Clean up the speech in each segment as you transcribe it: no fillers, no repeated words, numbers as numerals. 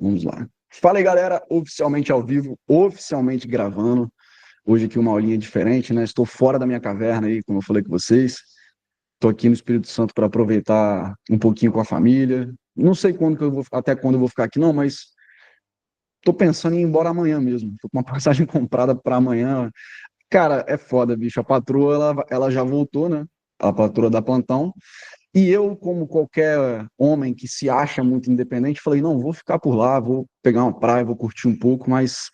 Vamos lá. Fala aí, galera, oficialmente ao vivo, oficialmente gravando. Hoje aqui uma aulinha diferente, né? Estou fora da minha caverna aí, como eu falei com vocês. Estou aqui no Espírito Santo para aproveitar um pouquinho com a família. Não sei até quando eu vou ficar aqui, não, mas estou pensando em ir embora amanhã mesmo. Estou com uma passagem comprada para amanhã. Cara, é foda, bicho. A patroa, ela já voltou, né? A patroa da plantão. E eu, como qualquer homem que se acha muito independente, falei, não, vou ficar por lá, vou pegar uma praia, vou curtir um pouco, mas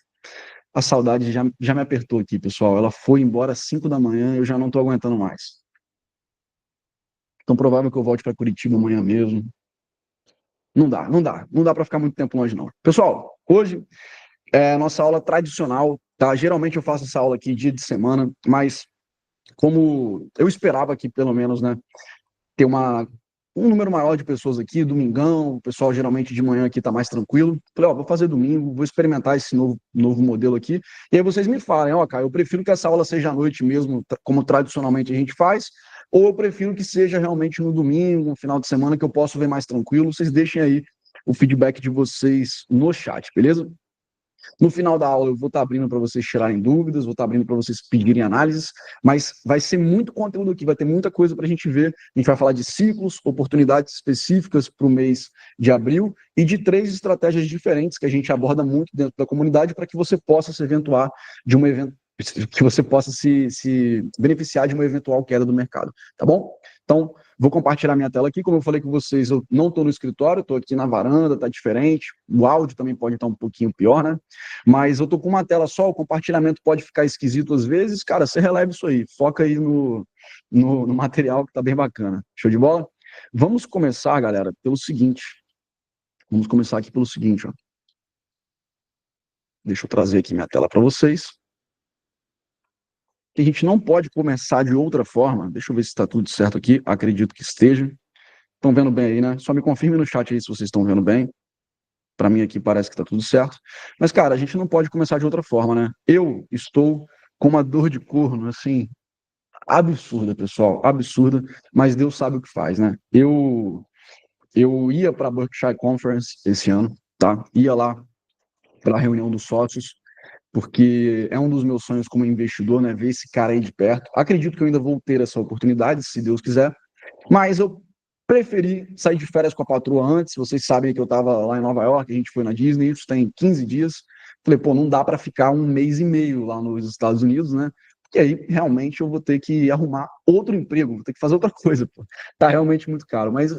a saudade já me apertou aqui, pessoal. Ela foi embora às 5 da manhã, eu já não estou aguentando mais. Então, provável que eu volte para Curitiba amanhã mesmo. Não dá para ficar muito tempo longe, não. Pessoal, hoje é a nossa aula tradicional, tá? Geralmente eu faço essa aula aqui dia de semana, mas como eu esperava que, pelo menos, né, ter um número maior de pessoas aqui, domingão, o pessoal geralmente de manhã aqui tá mais tranquilo. Falei, ó, vou fazer domingo, vou experimentar esse novo modelo aqui. E aí vocês me falem, ó, cara, eu prefiro que essa aula seja à noite mesmo, como tradicionalmente a gente faz, ou eu prefiro que seja realmente no domingo, no final de semana, que eu posso ver mais tranquilo. Vocês deixem aí o feedback de vocês no chat, beleza? No final da aula, eu vou estar abrindo para vocês tirarem dúvidas, vou estar abrindo para vocês pedirem análises, mas vai ser muito conteúdo aqui, vai ter muita coisa para a gente ver. A gente vai falar de ciclos, oportunidades específicas para o mês de abril e de 3 estratégias diferentes que a gente aborda muito dentro da comunidade para que você possa se eventuar de um evento, que você possa se beneficiar de uma eventual queda do mercado, tá bom? Então, vou compartilhar minha tela aqui. Como eu falei com vocês, eu não estou no escritório, estou aqui na varanda, está diferente. O áudio também pode estar um pouquinho pior, né? Mas eu estou com uma tela só, o compartilhamento pode ficar esquisito às vezes. Cara, você releva isso aí, foca aí no material que está bem bacana. Show de bola? Vamos começar, galera, pelo seguinte. Vamos começar aqui pelo seguinte, ó. Deixa eu trazer aqui minha tela para vocês. A gente não pode começar de outra forma. Deixa eu ver se está tudo certo aqui. Acredito que esteja. Estão vendo bem aí, né? Só me confirme no chat aí se vocês estão vendo bem. Para mim aqui parece que está tudo certo. Mas, cara, a gente não pode começar de outra forma, né? Eu estou com uma dor de corno, assim, absurda, pessoal, absurda, mas Deus sabe o que faz, né? Eu ia para a Berkshire Conference esse ano, tá? Ia lá para a reunião dos sócios, porque é um dos meus sonhos como investidor, né? Ver esse cara aí de perto. Acredito que eu ainda vou ter essa oportunidade, se Deus quiser, mas eu preferi sair de férias com a patroa antes. Vocês sabem que eu estava lá em Nova York, a gente foi na Disney, isso tem 15 dias. Falei, pô, não dá para ficar um mês e meio lá nos Estados Unidos, né? Porque aí realmente eu vou ter que arrumar outro emprego, vou ter que fazer outra coisa, pô. Tá realmente muito caro. Mas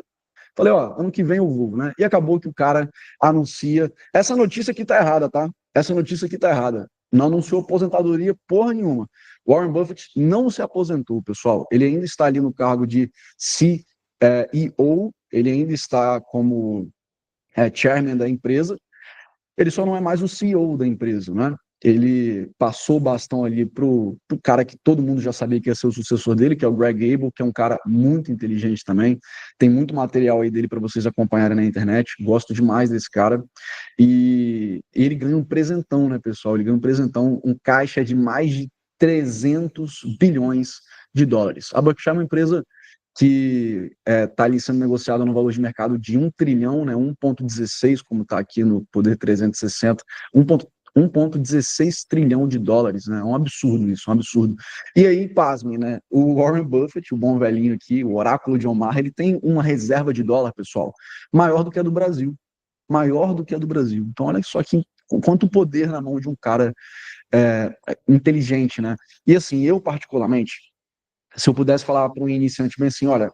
falei, ó, ano que vem eu vou, né? E acabou que o cara anuncia. Essa notícia aqui tá errada, tá? Essa notícia aqui tá errada. Não anunciou aposentadoria porra nenhuma. Warren Buffett não se aposentou, pessoal. Ele ainda está ali no cargo de CEO, ele ainda está como chairman da empresa, ele só não é mais o CEO da empresa, né? Ele passou o bastão ali pro cara que todo mundo já sabia que ia ser o sucessor dele, que é o Greg Abel, que é um cara muito inteligente também. Tem muito material aí dele para vocês acompanharem na internet. Gosto demais desse cara. E ele ganha um presentão, né, pessoal? Ele ganha um presentão, um caixa de mais de 300 bilhões de dólares. A Berkshire é uma empresa que está ali sendo negociada no valor de mercado de 1 trilhão, né, 1,16, como está aqui no Poder 360, 1,16 trilhão de dólares, né? É um absurdo isso, um absurdo. E aí, pasmem, né? O Warren Buffett, o bom velhinho aqui, o oráculo de Omaha, ele tem uma reserva de dólar, pessoal, maior do que a do Brasil. Maior do que a do Brasil. Então, olha só que quanto poder na mão de um cara inteligente, né? E assim, eu particularmente, se eu pudesse falar para um iniciante bem assim, olha,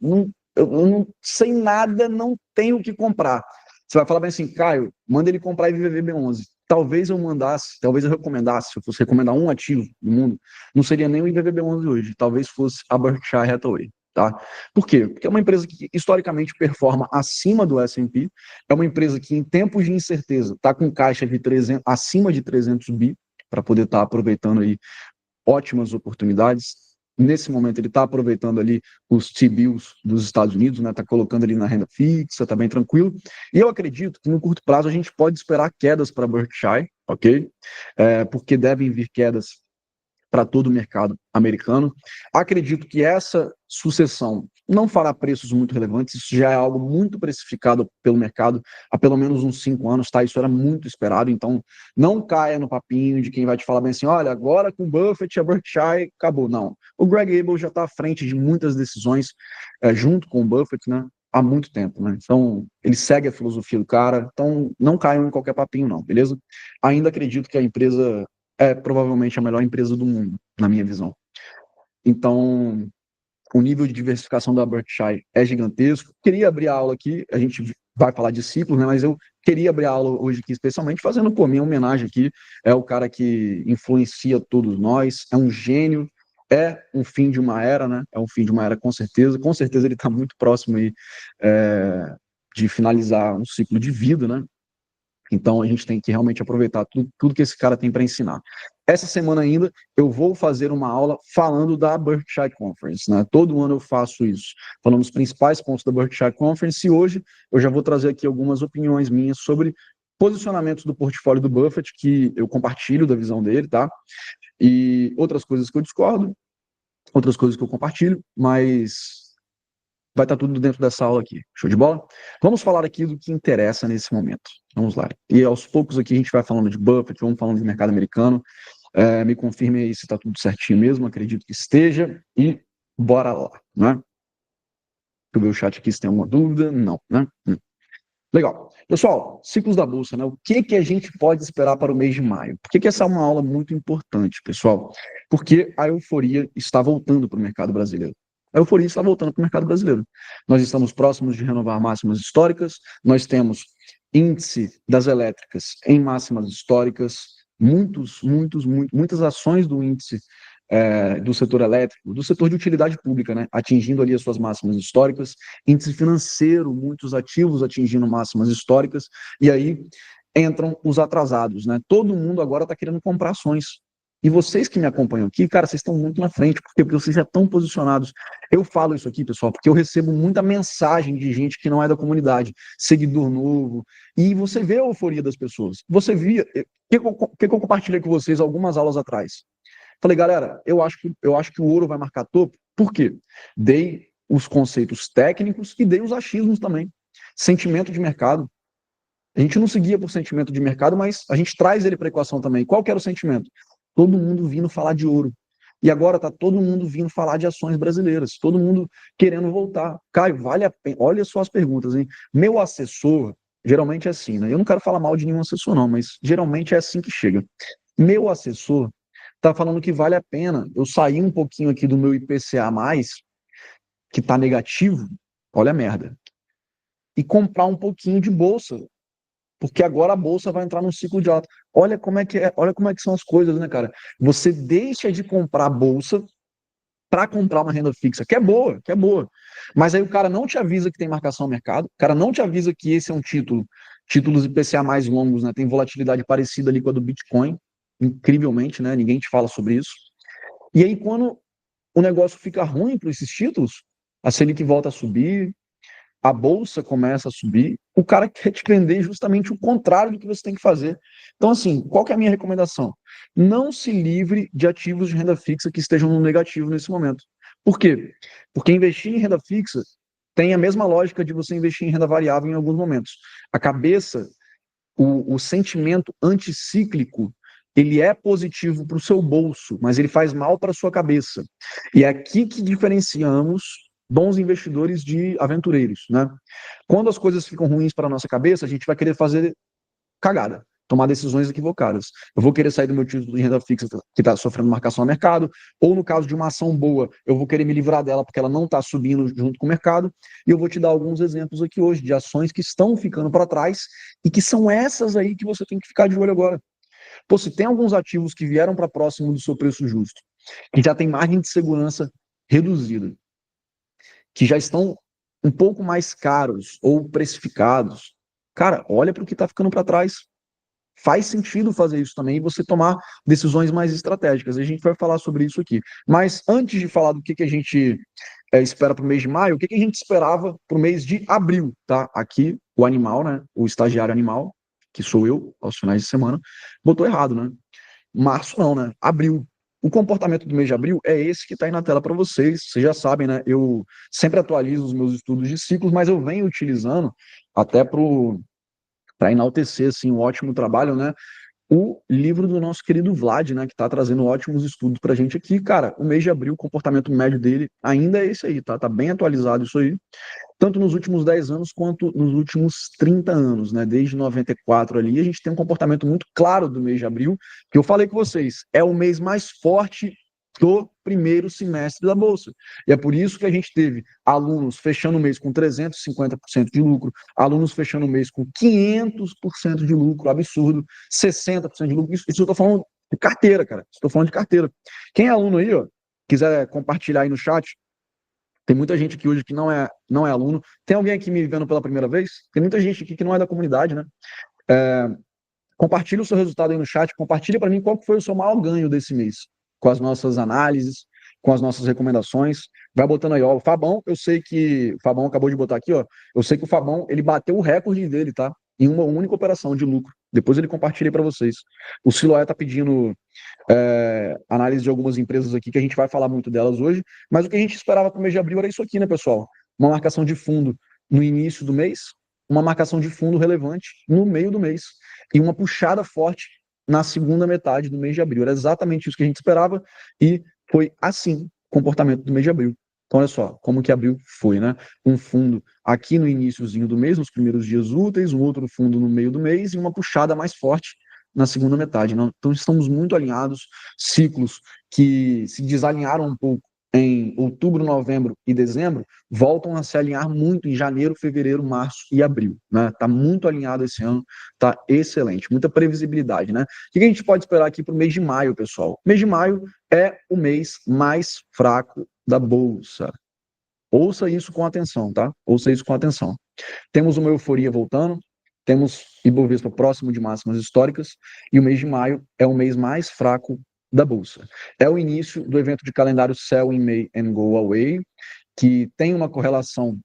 eu não sei nada, não tenho o que comprar. Você vai falar bem assim, Caio, manda ele comprar IVVB11. Talvez eu mandasse, talvez eu recomendasse, se eu fosse recomendar um ativo no mundo, não seria nem o IVVB11 hoje, talvez fosse a Berkshire Hathaway, tá? Por quê? Porque é uma empresa que historicamente performa acima do S&P, é uma empresa que em tempos de incerteza está com caixa de 300, acima de 300 bi, para poder estar aproveitando aí ótimas oportunidades. Nesse momento, ele está aproveitando ali os T-bills dos Estados Unidos, né? Está colocando ali na renda fixa, está bem tranquilo. E eu acredito que no curto prazo a gente pode esperar quedas para Berkshire, ok? Porque devem vir quedas para todo o mercado americano. Acredito que essa sucessão não fará preços muito relevantes, isso já é algo muito precificado pelo mercado há pelo menos uns 5 anos, tá? Isso era muito esperado, então não caia no papinho de quem vai te falar bem assim, olha, agora com o Buffett, a Berkshire, acabou. Não. O Greg Abel já está à frente de muitas decisões, junto com o Buffett, né? Há muito tempo, né? Então, ele segue a filosofia do cara, então não caiam em qualquer papinho, não, beleza? Ainda acredito que a empresa é provavelmente a melhor empresa do mundo, na minha visão. Então, o nível de diversificação da Berkshire é gigantesco. Queria abrir a aula aqui, a gente vai falar de ciclos, né? Mas eu queria abrir a aula hoje aqui, especialmente fazendo, pô, minha homenagem aqui. É o cara que influencia todos nós, é um gênio, é um fim de uma era, né? É um fim de uma era, com certeza. Com certeza ele está muito próximo aí, de finalizar um ciclo de vida, né? Então a gente tem que realmente aproveitar tudo que esse cara tem para ensinar. Essa semana ainda eu vou fazer uma aula falando da Berkshire Conference, né? Todo ano eu faço isso, falando os principais pontos da Berkshire Conference, e hoje eu já vou trazer aqui algumas opiniões minhas sobre posicionamentos do portfólio do Buffett, que eu compartilho da visão dele, tá? E outras coisas que eu discordo, outras coisas que eu compartilho, mas vai estar tudo dentro dessa aula aqui. Show de bola? Vamos falar aqui do que interessa nesse momento. Vamos lá. E aos poucos aqui a gente vai falando de Buffett, vamos falando de mercado americano. Me confirme aí se está tudo certinho mesmo, acredito que esteja. E bora lá, né? Deixa eu ver o chat aqui se tem alguma dúvida. Não, né? Legal. Pessoal, ciclos da Bolsa, né? O que que a gente pode esperar para o mês de maio? Por que que essa é uma aula muito importante, pessoal? Porque a euforia está voltando para o mercado brasileiro. A euforia está voltando para o mercado brasileiro. Nós estamos próximos de renovar máximas históricas, nós temos índice das elétricas em máximas históricas, muitas ações do índice do setor elétrico, do setor de utilidade pública, né, atingindo ali as suas máximas históricas, índice financeiro, muitos ativos atingindo máximas históricas, e aí entram os atrasados, né? Todo mundo agora está querendo comprar ações. E vocês que me acompanham aqui, cara, vocês estão muito na frente, porque vocês já estão posicionados. Eu falo isso aqui, pessoal, porque eu recebo muita mensagem de gente que não é da comunidade, seguidor novo, e você vê a euforia das pessoas. Você via, que eu compartilhei com vocês algumas aulas atrás. Falei, galera, eu acho que o ouro vai marcar topo. Por quê? Dei os conceitos técnicos e dei os achismos também. Sentimento de mercado. A gente não seguia por sentimento de mercado, mas a gente traz ele para a equação também. Qual que era o sentimento? Todo mundo vindo falar de ouro. E agora está todo mundo vindo falar de ações brasileiras. Todo mundo querendo voltar. Caio, vale a pena. Olha só as perguntas, hein? Meu assessor, geralmente é assim, né? Eu não quero falar mal de nenhum assessor, não, mas geralmente é assim que chega. Meu assessor está falando que vale a pena eu sair um pouquinho aqui do meu IPCA+, que está negativo, olha a merda, e comprar um pouquinho de bolsa, porque agora a bolsa vai entrar num ciclo de alta. Olha como é que é, olha como é que são as coisas, né, cara? Você deixa de comprar bolsa para comprar uma renda fixa, que é boa, que é boa. Mas aí o cara não te avisa que tem marcação ao mercado, o cara não te avisa que esse é um título, títulos IPCA mais longos, né? Tem volatilidade parecida ali com a do Bitcoin, incrivelmente, né? Ninguém te fala sobre isso. E aí, quando o negócio fica ruim para esses títulos, a Selic volta a subir, a bolsa começa a subir, o cara quer te vender justamente o contrário do que você tem que fazer. Então, assim, qual que é a minha recomendação? Não se livre de ativos de renda fixa que estejam no negativo nesse momento. Por quê? Porque investir em renda fixa tem a mesma lógica de você investir em renda variável em alguns momentos. A cabeça, o sentimento anticíclico, ele é positivo para o seu bolso, mas ele faz mal para a sua cabeça. E é aqui que diferenciamos bons investidores de aventureiros, né? Quando as coisas ficam ruins para a nossa cabeça, a gente vai querer fazer cagada, tomar decisões equivocadas. Eu vou querer sair do meu título de renda fixa que está sofrendo marcação no mercado, ou no caso de uma ação boa, eu vou querer me livrar dela porque ela não está subindo junto com o mercado, e eu vou te dar alguns exemplos aqui hoje de ações que estão ficando para trás e que são essas aí que você tem que ficar de olho agora. Pô, se tem alguns ativos que vieram para próximo do seu preço justo, que já tem margem de segurança reduzida, que já estão um pouco mais caros ou precificados, cara, olha para o que está ficando para trás. Faz sentido fazer isso também e você tomar decisões mais estratégicas. A gente vai falar sobre isso aqui. Mas antes de falar do que a gente espera para o mês de maio, o que a gente esperava para o mês de abril, tá? Aqui, o animal, né? O estagiário animal, que sou eu, aos finais de semana, botou errado, né? Março não, né? Abril. o comportamento do mês de abril é esse que está aí na tela para vocês. Vocês já sabem, né? Eu sempre atualizo os meus estudos de ciclos, mas eu venho utilizando até para enaltecer assim, um ótimo trabalho, né? O livro do nosso querido Vlad, né, que está trazendo ótimos estudos para a gente aqui. Cara, o mês de abril, o comportamento médio dele ainda é esse aí, tá? Tá bem atualizado isso aí, tanto nos últimos 10 anos quanto nos últimos 30 anos, né? Desde 94 ali, a gente tem um comportamento muito claro do mês de abril, que eu falei com vocês, é o mês mais forte do primeiro semestre da Bolsa. E é por isso que a gente teve alunos fechando o mês com 350% de lucro, alunos fechando o mês com 500% de lucro, absurdo, 60% de lucro. Isso eu estou falando de carteira, cara. Estou falando de carteira. Quem é aluno aí, ó, quiser compartilhar aí no chat, tem muita gente aqui hoje que não é aluno. Tem alguém aqui me vendo pela primeira vez? Tem muita gente aqui que não é da comunidade, né? Compartilhe o seu resultado aí no chat, compartilhe para mim qual foi o seu maior ganho desse mês, com as nossas análises, com as nossas recomendações. Vai botando aí, ó, o Fabão, eu sei que o Fabão acabou de botar aqui, ó, eu sei que o Fabão, ele bateu o recorde dele, tá? Em uma única operação de lucro. Depois ele compartilha para vocês. O Siloé tá pedindo análise de algumas empresas aqui, que a gente vai falar muito delas hoje, mas o que a gente esperava para o mês de abril era isso aqui, né, pessoal? Uma marcação de fundo no início do mês, uma marcação de fundo relevante no meio do mês e uma puxada forte na segunda metade do mês de abril. Era exatamente isso que a gente esperava e foi assim o comportamento do mês de abril. Então, olha só, como que abril foi, né? Um fundo aqui no iníciozinho do mês, nos primeiros dias úteis, um outro fundo no meio do mês e uma puxada mais forte na segunda metade. Não? Então, estamos muito alinhados, ciclos que se desalinharam um pouco em outubro, novembro e dezembro, voltam a se alinhar muito em janeiro, fevereiro, março e abril. Né? Tá muito alinhado esse ano, tá excelente, muita previsibilidade. Né? O que a gente pode esperar aqui para o mês de maio, pessoal? O mês de maio é o mês mais fraco da Bolsa. Ouça isso com atenção, tá? Ouça isso com atenção. Temos uma euforia voltando, temos Ibovespa próximo de máximas históricas, e o mês de maio é o mês mais fraco da Bolsa. É o início do evento de calendário Sell in May and Go Away, que tem uma correlação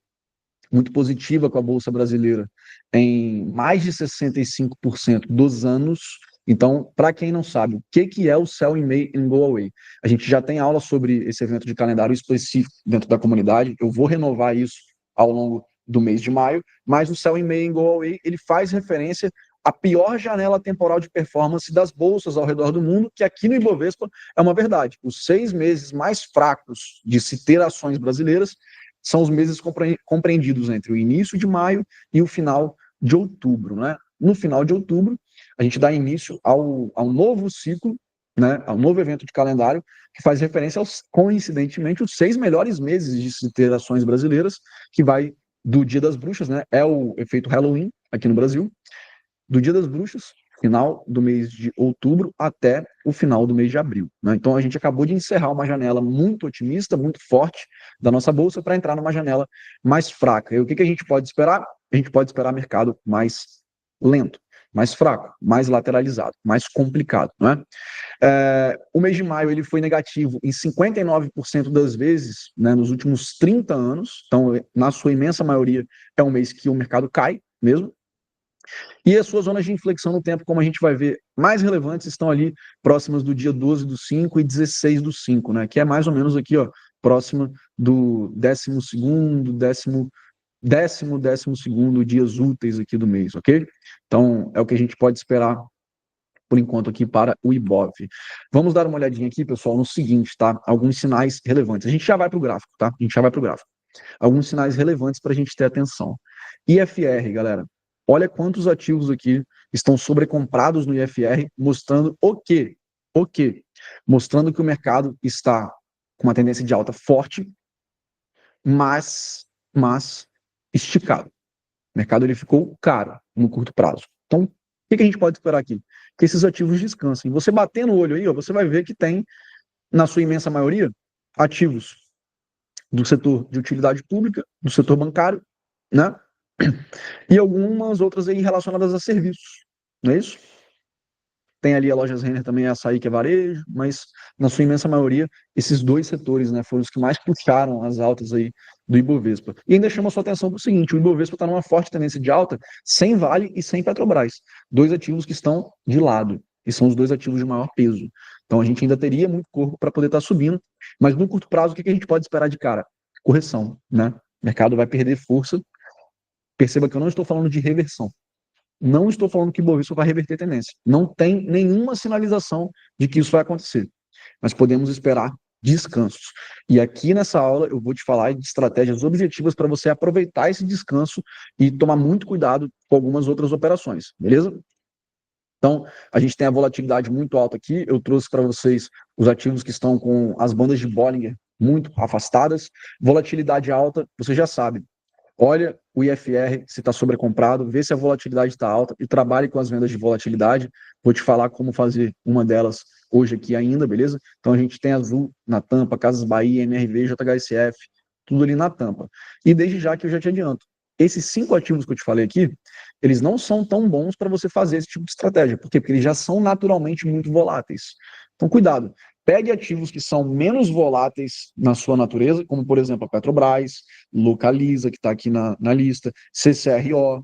muito positiva com a Bolsa brasileira em mais de 65% dos anos. Então, para quem não sabe, o que é o Sell in May and Go Away? A gente já tem aula sobre esse evento de calendário específico dentro da comunidade, eu vou renovar isso ao longo do mês de maio, mas o Sell in May and Go Away, ele faz referência à pior janela temporal de performance das bolsas ao redor do mundo, que aqui no Ibovespa é uma verdade. Os 6 meses mais fracos de se ter ações brasileiras são os meses compreendidos entre o início de maio e o final de outubro. Né? No final de outubro, a gente dá início ao novo ciclo, né, ao novo evento de calendário, que faz referência aos, coincidentemente, os 6 melhores meses de se ter ações brasileiras, que vai do Dia das Bruxas, né, é o efeito Halloween aqui no Brasil, do Dia das Bruxas, final do mês de outubro até o final do mês de abril. Né? Então a gente acabou de encerrar uma janela muito otimista, muito forte da nossa bolsa para entrar numa janela mais fraca. E o que a gente pode esperar? A gente pode esperar mercado mais lento, mais fraco, mais lateralizado, mais complicado. Né? O mês de maio ele foi negativo em 59% das vezes, né, nos últimos 30 anos. Então, na sua imensa maioria, é um mês que o mercado cai mesmo. E as suas zonas de inflexão no tempo, como a gente vai ver, mais relevantes estão ali próximas do dia 12 do 5 e 16 do 5, né? Que é mais ou menos aqui, ó, próxima do 12º, décimo segundo dias úteis aqui do mês, ok? Então, é o que a gente pode esperar por enquanto aqui para o Ibov. Vamos dar uma olhadinha aqui, pessoal, no seguinte, tá? Alguns sinais relevantes. A gente já vai para o gráfico, tá? A gente já vai para o gráfico. Alguns sinais relevantes para a gente ter atenção. IFR, galera. Olha quantos ativos aqui estão sobrecomprados no IFR, mostrando o quê? O quê? Mostrando que o mercado está com uma tendência de alta forte, mas esticado. O mercado ele ficou caro no curto prazo. Então, o que a gente pode esperar aqui? Que esses ativos descansem. Você bater no olho aí, ó, você vai ver que tem, na sua imensa maioria, ativos do setor de utilidade pública, do setor bancário, né? E algumas outras aí relacionadas a serviços, não é isso? Tem ali a Lojas Renner também, a Açaí, que é varejo, mas na sua imensa maioria, esses dois setores, né, foram os que mais puxaram as altas aí do Ibovespa. E ainda chama a sua atenção para o seguinte, o Ibovespa está numa forte tendência de alta, sem Vale e sem Petrobras, dois ativos que estão de lado. que são os dois ativos de maior peso. Então a gente ainda teria muito corpo para poder estar subindo, mas no curto prazo, o que a gente pode esperar de cara? Correção, né? O mercado vai perder força. Perceba que eu não estou falando de reversão. Não estou falando que o Bovespa vai reverter tendência. Não tem nenhuma sinalização de que isso vai acontecer. Mas podemos esperar descansos. E aqui nessa aula eu vou te falar de estratégias objetivas para você aproveitar esse descanso e tomar muito cuidado com algumas outras operações, beleza? Então, a gente tem a volatilidade muito alta aqui. Eu trouxe para vocês os ativos que estão com as bandas de Bollinger muito afastadas. Volatilidade alta, você já sabe. Olha o IFR, se está sobrecomprado, vê se a volatilidade está alta e trabalhe com as vendas de volatilidade. Vou te falar como fazer uma delas hoje aqui ainda, beleza? Então a gente tem Azul na tampa, Casas Bahia, MRV, JHSF, tudo ali na tampa. E desde já que eu já te adianto, esses 5 ativos que eu te falei aqui, eles não são tão bons para você fazer esse tipo de estratégia. Por quê? Porque eles já são naturalmente muito voláteis. Então cuidado. Pegue ativos que são menos voláteis na sua natureza, como, por exemplo, a Petrobras, Localiza, que está aqui na lista, CCRO,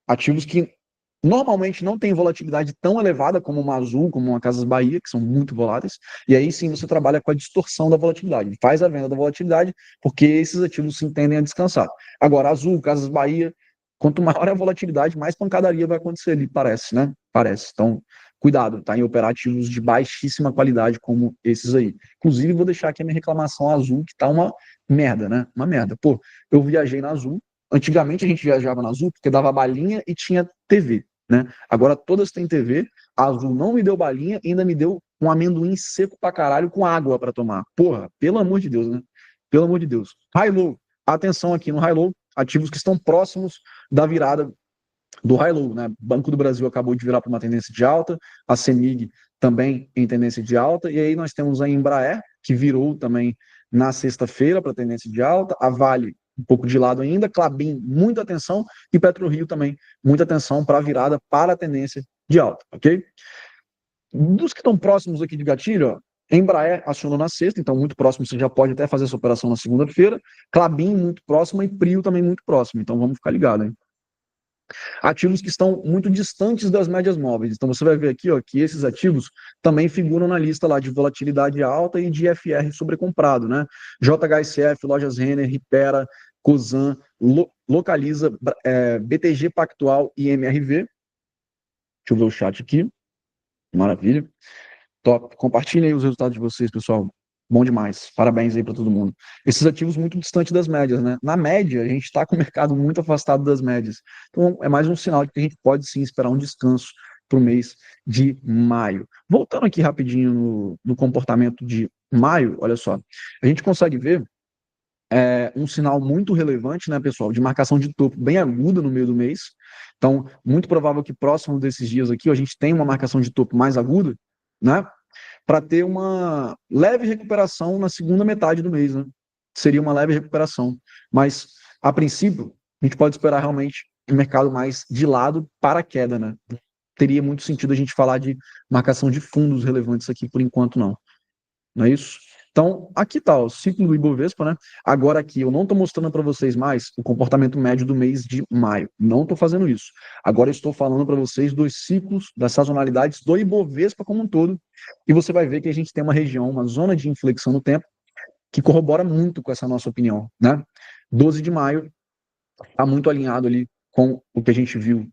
ativos que normalmente não têm volatilidade tão elevada como uma Azul, como uma Casas Bahia, que são muito voláteis, e aí sim você trabalha com a distorção da volatilidade, faz a venda da volatilidade, porque esses ativos se tendem a descansar. Agora, Azul, Casas Bahia, quanto maior a volatilidade, mais pancadaria vai acontecer ali, parece, né? Parece. Então, cuidado, tá? Em operar ativos de baixíssima qualidade como esses aí. Inclusive, vou deixar aqui a minha reclamação Azul, que tá uma merda, né? Uma merda. Pô, eu viajei na Azul, antigamente a gente viajava na Azul porque dava balinha e tinha TV, né? Agora todas têm TV, a Azul não me deu balinha, ainda me deu um amendoim seco pra caralho com água para tomar. Porra, pelo amor de Deus, né? Pelo amor de Deus. High-low, atenção aqui no high-low, ativos que estão próximos da virada do high-low, né? Banco do Brasil acabou de virar para uma tendência de alta, a CEMIG também em tendência de alta, e aí nós temos a Embraer, que virou também na sexta-feira para tendência de alta, a Vale um pouco de lado ainda, Klabin, muita atenção, e PetroRio também, muita atenção para a virada para a tendência de alta, ok? Dos que estão próximos aqui de gatilho, ó, Embraer acionou na sexta, então muito próximo, você já pode até fazer essa operação na segunda-feira, Klabin muito próximo e Prio também muito próximo, então vamos ficar ligado, hein? Ativos que estão muito distantes das médias móveis. Então você vai ver aqui, ó, que esses ativos também figuram na lista lá de volatilidade alta e de FR sobrecomprado, né? JHSF, Lojas Renner, Ripera, Cosan, Localiza, BTG Pactual e MRV. Deixa eu ver o chat aqui. Maravilha. Top. Compartilhem aí os resultados de vocês, pessoal. Bom demais. Parabéns aí para todo mundo. Esses ativos muito distantes das médias, né? Na média, a gente está com o mercado muito afastado das médias. Então, é mais um sinal de que a gente pode sim esperar um descanso para o mês de maio. Voltando aqui rapidinho no comportamento de maio, olha só. A gente consegue ver um sinal muito relevante, né, pessoal, de marcação de topo bem aguda no meio do mês. Então, muito provável que próximo desses dias aqui a gente tenha uma marcação de topo mais aguda, né? Para ter uma leve recuperação na segunda metade do mês, né? Seria uma leve recuperação. Mas, a princípio, a gente pode esperar realmente um mercado mais de lado para a queda, né? Teria muito sentido a gente falar de marcação de fundos relevantes aqui por enquanto, não. Não é isso? Então, aqui está o ciclo do Ibovespa, né? Agora aqui, eu não estou mostrando para vocês mais o comportamento médio do mês de maio. Não estou fazendo isso. Agora estou falando para vocês dos ciclos, das sazonalidades do Ibovespa como um todo. E você vai ver que a gente tem uma região, uma zona de inflexão no tempo, que corrobora muito com essa nossa opinião, né? 12 de maio está muito alinhado ali com o que a gente viu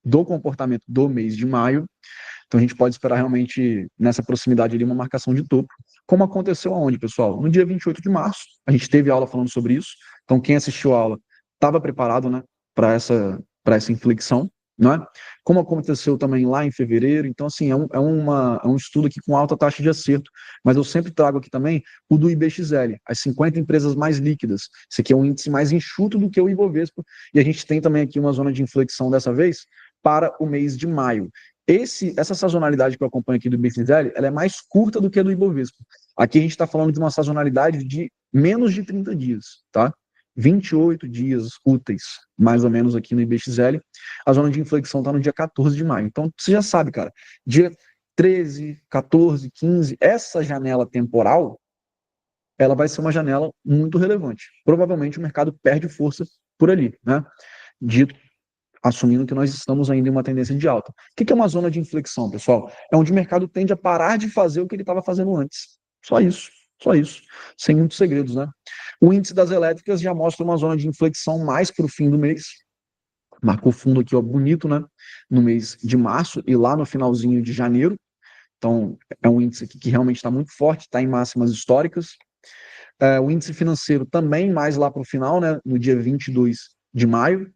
do comportamento do mês de maio. Então a gente pode esperar realmente nessa proximidade ali uma marcação de topo, como aconteceu aonde, pessoal? No dia 28 de março, a gente teve aula falando sobre isso. Então quem assistiu a aula estava preparado, né, para essa inflexão, não é? Como aconteceu também lá em fevereiro. Então assim, é um estudo aqui com alta taxa de acerto, mas eu sempre trago aqui também o do IBXL, as 50 empresas mais líquidas. Esse aqui é um índice mais enxuto do que o Ibovespa, e a gente tem também aqui uma zona de inflexão dessa vez para o mês de maio. Essa sazonalidade que eu acompanho aqui do BXL, ela é mais curta do que a do Ibovespa. Aqui a gente está falando de uma sazonalidade de menos de 30 dias, tá? 28 dias úteis, mais ou menos aqui no IBXL. A zona de inflexão está no dia 14 de maio. Então, você já sabe, cara, dia 13, 14, 15, essa janela temporal, ela vai ser uma janela muito relevante. Provavelmente o mercado perde força por ali, né? Dito assumindo que nós estamos ainda em uma tendência de alta. O que é uma zona de inflexão, pessoal? É onde o mercado tende a parar de fazer o que ele estava fazendo antes. Só isso, só isso. Sem muitos segredos, né? O índice das elétricas já mostra uma zona de inflexão mais para o fim do mês. Marcou fundo aqui, ó, bonito, né? No mês de março e lá no finalzinho de janeiro. Então, é um índice aqui que realmente está muito forte, está em máximas históricas. O índice financeiro também mais lá para o final, né? No dia 22 de maio,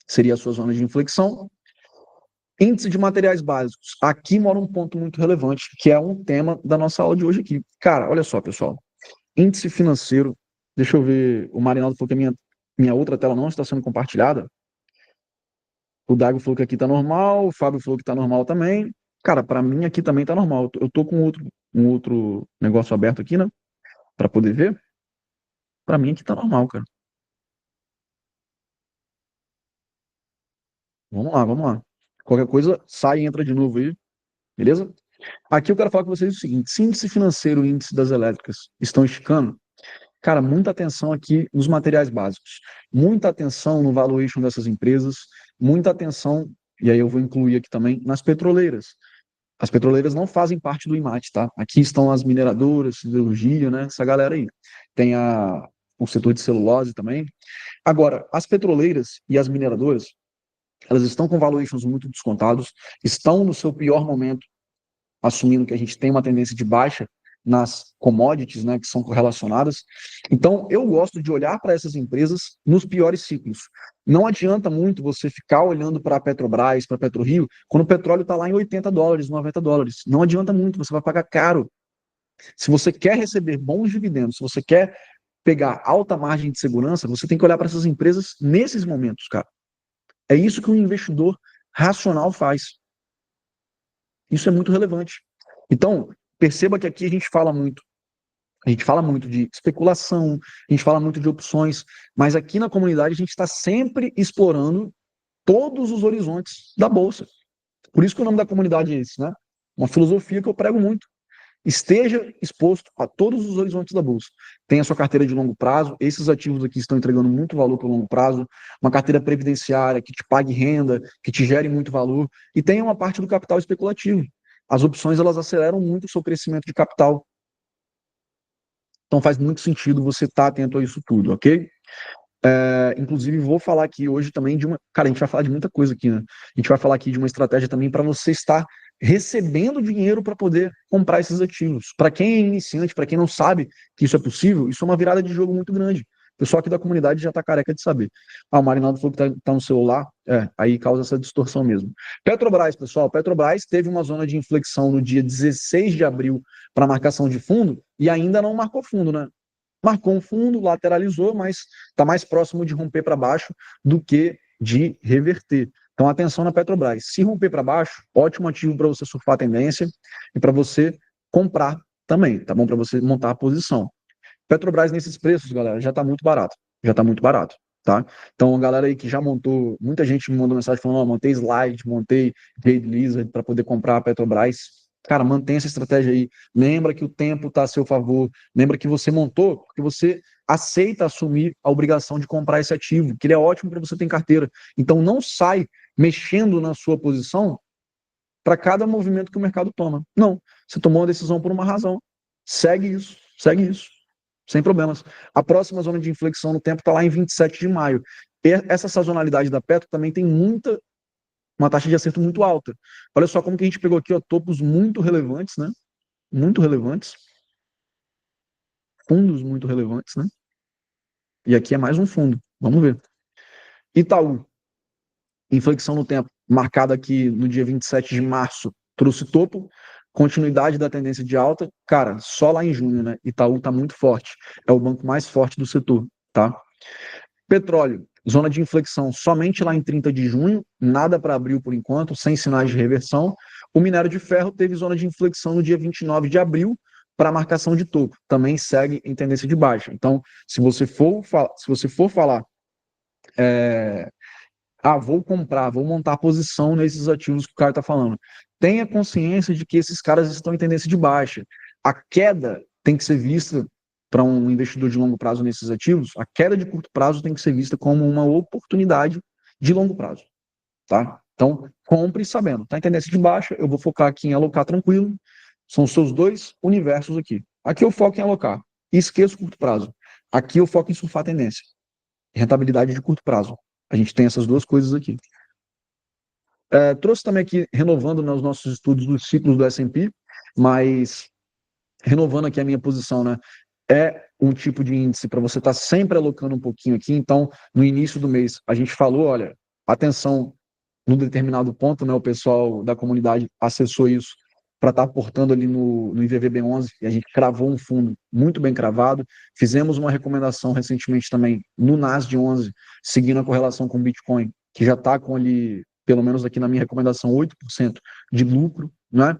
seria a sua zona de inflexão. Índice de materiais básicos. Aqui mora um ponto muito relevante, que é um tema da nossa aula de hoje aqui. Cara, olha só, pessoal. Índice financeiro. Deixa eu ver. O Marinaldo falou que a minha outra tela não está sendo compartilhada. O Dago falou que aqui está normal. O Fábio falou que está normal também. Cara, para mim aqui também está normal. Eu tô com um outro negócio aberto aqui, né? Para poder ver. Para mim aqui está normal, cara. Vamos lá, vamos lá. Qualquer coisa, sai e entra de novo aí, beleza? Aqui eu quero falar com vocês o seguinte: se índice financeiro e índice das elétricas estão esticando, cara, muita atenção aqui nos materiais básicos, muita atenção no valuation dessas empresas, muita atenção, e aí eu vou incluir aqui também, nas petroleiras. As petroleiras não fazem parte do IMAT, tá? Aqui estão as mineradoras, siderurgia, né? Essa galera aí. Tem o setor de celulose também. Agora, as petroleiras e as mineradoras, elas estão com valuations muito descontados, estão no seu pior momento, assumindo que a gente tem uma tendência de baixa nas commodities, né, que são correlacionadas. Então, eu gosto de olhar para essas empresas nos piores ciclos. Não adianta muito você ficar olhando para a Petrobras, para a PetroRio, quando o petróleo está lá em $80, $90. Não adianta muito, você vai pagar caro. Se você quer receber bons dividendos, se você quer pegar alta margem de segurança, você tem que olhar para essas empresas nesses momentos, cara. É isso que um investidor racional faz. Isso é muito relevante. Então, perceba que aqui a gente fala muito de especulação, a gente fala muito de opções, mas aqui na comunidade a gente está sempre explorando todos os horizontes da bolsa. Por isso que o nome da comunidade é esse, né? Uma filosofia que eu prego muito. Esteja exposto a todos os horizontes da bolsa. Tenha sua carteira de longo prazo, esses ativos aqui estão entregando muito valor para o longo prazo, uma carteira previdenciária que te pague renda, que te gere muito valor, e tenha uma parte do capital especulativo. As opções elas aceleram muito o seu crescimento de capital. Então faz muito sentido você estar atento a isso tudo, ok? Inclusive, vou falar aqui hoje também de uma. Cara, a gente vai falar de muita coisa aqui, né? A gente vai falar aqui de uma estratégia também para você estar recebendo dinheiro para poder comprar esses ativos. Para quem é iniciante, para quem não sabe que isso é possível, isso é uma virada de jogo muito grande. O pessoal aqui da comunidade já está careca de saber. O Marinaldo falou que tá no celular, aí causa essa distorção mesmo. Petrobras, pessoal, Petrobras teve uma zona de inflexão no dia 16 de abril para marcação de fundo e ainda não marcou fundo, né? Marcou um fundo, lateralizou, mas está mais próximo de romper para baixo do que de reverter. Então, atenção na Petrobras. Se romper para baixo, ótimo ativo para você surfar a tendência e para você comprar também, tá bom? Para você montar a posição. Petrobras nesses preços, galera, já está muito barato. Já está muito barato, tá? Então, a galera aí que já montou, muita gente me mandou mensagem falando, montei slide, montei Jade Lizard para poder comprar a Petrobras. Cara, mantenha essa estratégia aí. Lembra que o tempo está a seu favor. Lembra que você montou porque você aceita assumir a obrigação de comprar esse ativo, que ele é ótimo para você ter em carteira. Então, não sai mexendo na sua posição para cada movimento que o mercado toma. Não. Você tomou uma decisão por uma razão. Segue isso. Segue isso sem problemas. A próxima zona de inflexão no tempo está lá em 27 de maio. E essa sazonalidade da Petro também tem uma taxa de acerto muito alta. Olha só como que a gente pegou aqui, ó, topos muito relevantes, né? Muito relevantes. Fundos muito relevantes, né? E aqui é mais um fundo. Vamos ver. Itaú, inflexão no tempo, marcada aqui no dia 27 de março, trouxe topo, continuidade da tendência de alta. Cara, só lá em junho, né? Itaú está muito forte. É o banco mais forte do setor, tá? Petróleo, zona de inflexão somente lá em 30 de junho, nada para abril por enquanto, sem sinais de reversão. O minério de ferro teve zona de inflexão no dia 29 de abril para marcação de topo, também segue em tendência de baixa. Então, se você for falar, vou comprar, vou montar posição nesses ativos que o cara está falando, tenha consciência de que esses caras estão em tendência de baixa. A queda tem que ser vista para um investidor de longo prazo nesses ativos, a queda de curto prazo tem que ser vista como uma oportunidade de longo prazo, tá? Então, compre sabendo, tá em tendência de baixa, eu vou focar aqui em alocar tranquilo, são os seus dois universos aqui. Aqui eu foco em alocar, e esqueço o curto prazo. Aqui eu foco em surfar a tendência, rentabilidade de curto prazo. A gente tem essas duas coisas aqui. Trouxe também aqui, renovando nos nossos estudos dos ciclos do S&P, mas renovando aqui a minha posição, né? É um tipo de índice para você estar sempre alocando um pouquinho aqui. Então, no início do mês, a gente falou, olha, atenção, num determinado ponto, né? O pessoal da comunidade acessou isso para estar aportando ali no IVVB11 e a gente cravou um fundo muito bem cravado. Fizemos uma recomendação recentemente também no NASD11, seguindo a correlação com o Bitcoin, que já está com ali, pelo menos aqui na minha recomendação, 8% de lucro, né?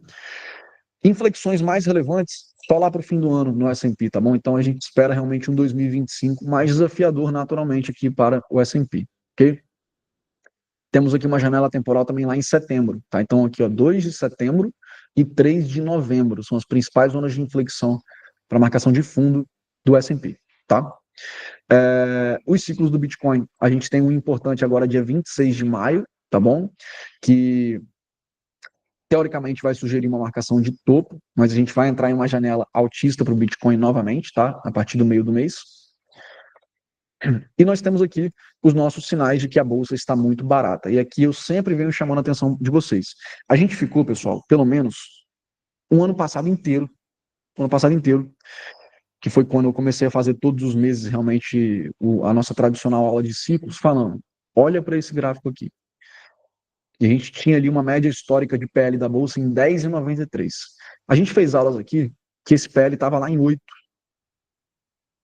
Inflexões mais relevantes só lá para o fim do ano no S&P, tá bom? Então a gente espera realmente um 2025 mais desafiador naturalmente aqui para o S&P, ok? Temos aqui uma janela temporal também lá em setembro, tá? Então aqui, ó, 2 de setembro e 3 de novembro são as principais zonas de inflexão para marcação de fundo do S&P, tá? Os ciclos do Bitcoin, a gente tem um importante agora dia 26 de maio, tá bom? Que teoricamente vai sugerir uma marcação de topo, mas a gente vai entrar em uma janela altista para o Bitcoin novamente, tá? A partir do meio do mês. E nós temos aqui os nossos sinais de que a bolsa está muito barata. E aqui eu sempre venho chamando a atenção de vocês. A gente ficou, pessoal, pelo menos um ano passado inteiro, que foi quando eu comecei a fazer todos os meses realmente a nossa tradicional aula de ciclos, falando, olha para esse gráfico aqui. E a gente tinha ali uma média histórica de PL da bolsa em 10,93. A gente fez aulas aqui que esse PL estava lá em 8.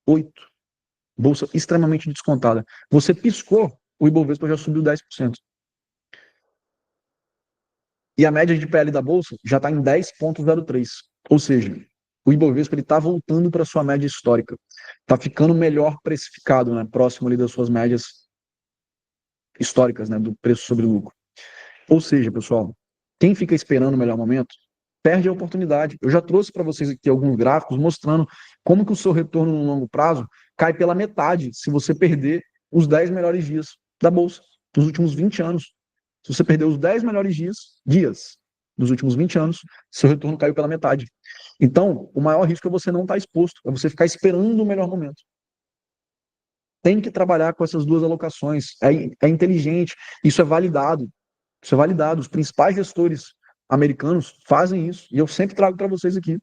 8. Bolsa extremamente descontada. Você piscou, o Ibovespa já subiu 10%. E a média de PL da bolsa já está em 10,03. Ou seja, o Ibovespa está voltando para sua média histórica. Está ficando melhor precificado, né? Próximo ali das suas médias históricas, né? Do preço sobre lucro. Ou seja, pessoal, quem fica esperando o melhor momento perde a oportunidade. Eu já trouxe para vocês aqui alguns gráficos mostrando como que o seu retorno no longo prazo cai pela metade se você perder os 10 melhores dias da bolsa nos últimos 20 anos. Se você perder os 10 melhores dias dos últimos 20 anos, seu retorno caiu pela metade. Então, o maior risco é você não estar exposto, é você ficar esperando o melhor momento. Tem que trabalhar com essas duas alocações. É inteligente, isso é validado. Isso é validado. Os principais gestores americanos fazem isso. E eu sempre trago para vocês aqui.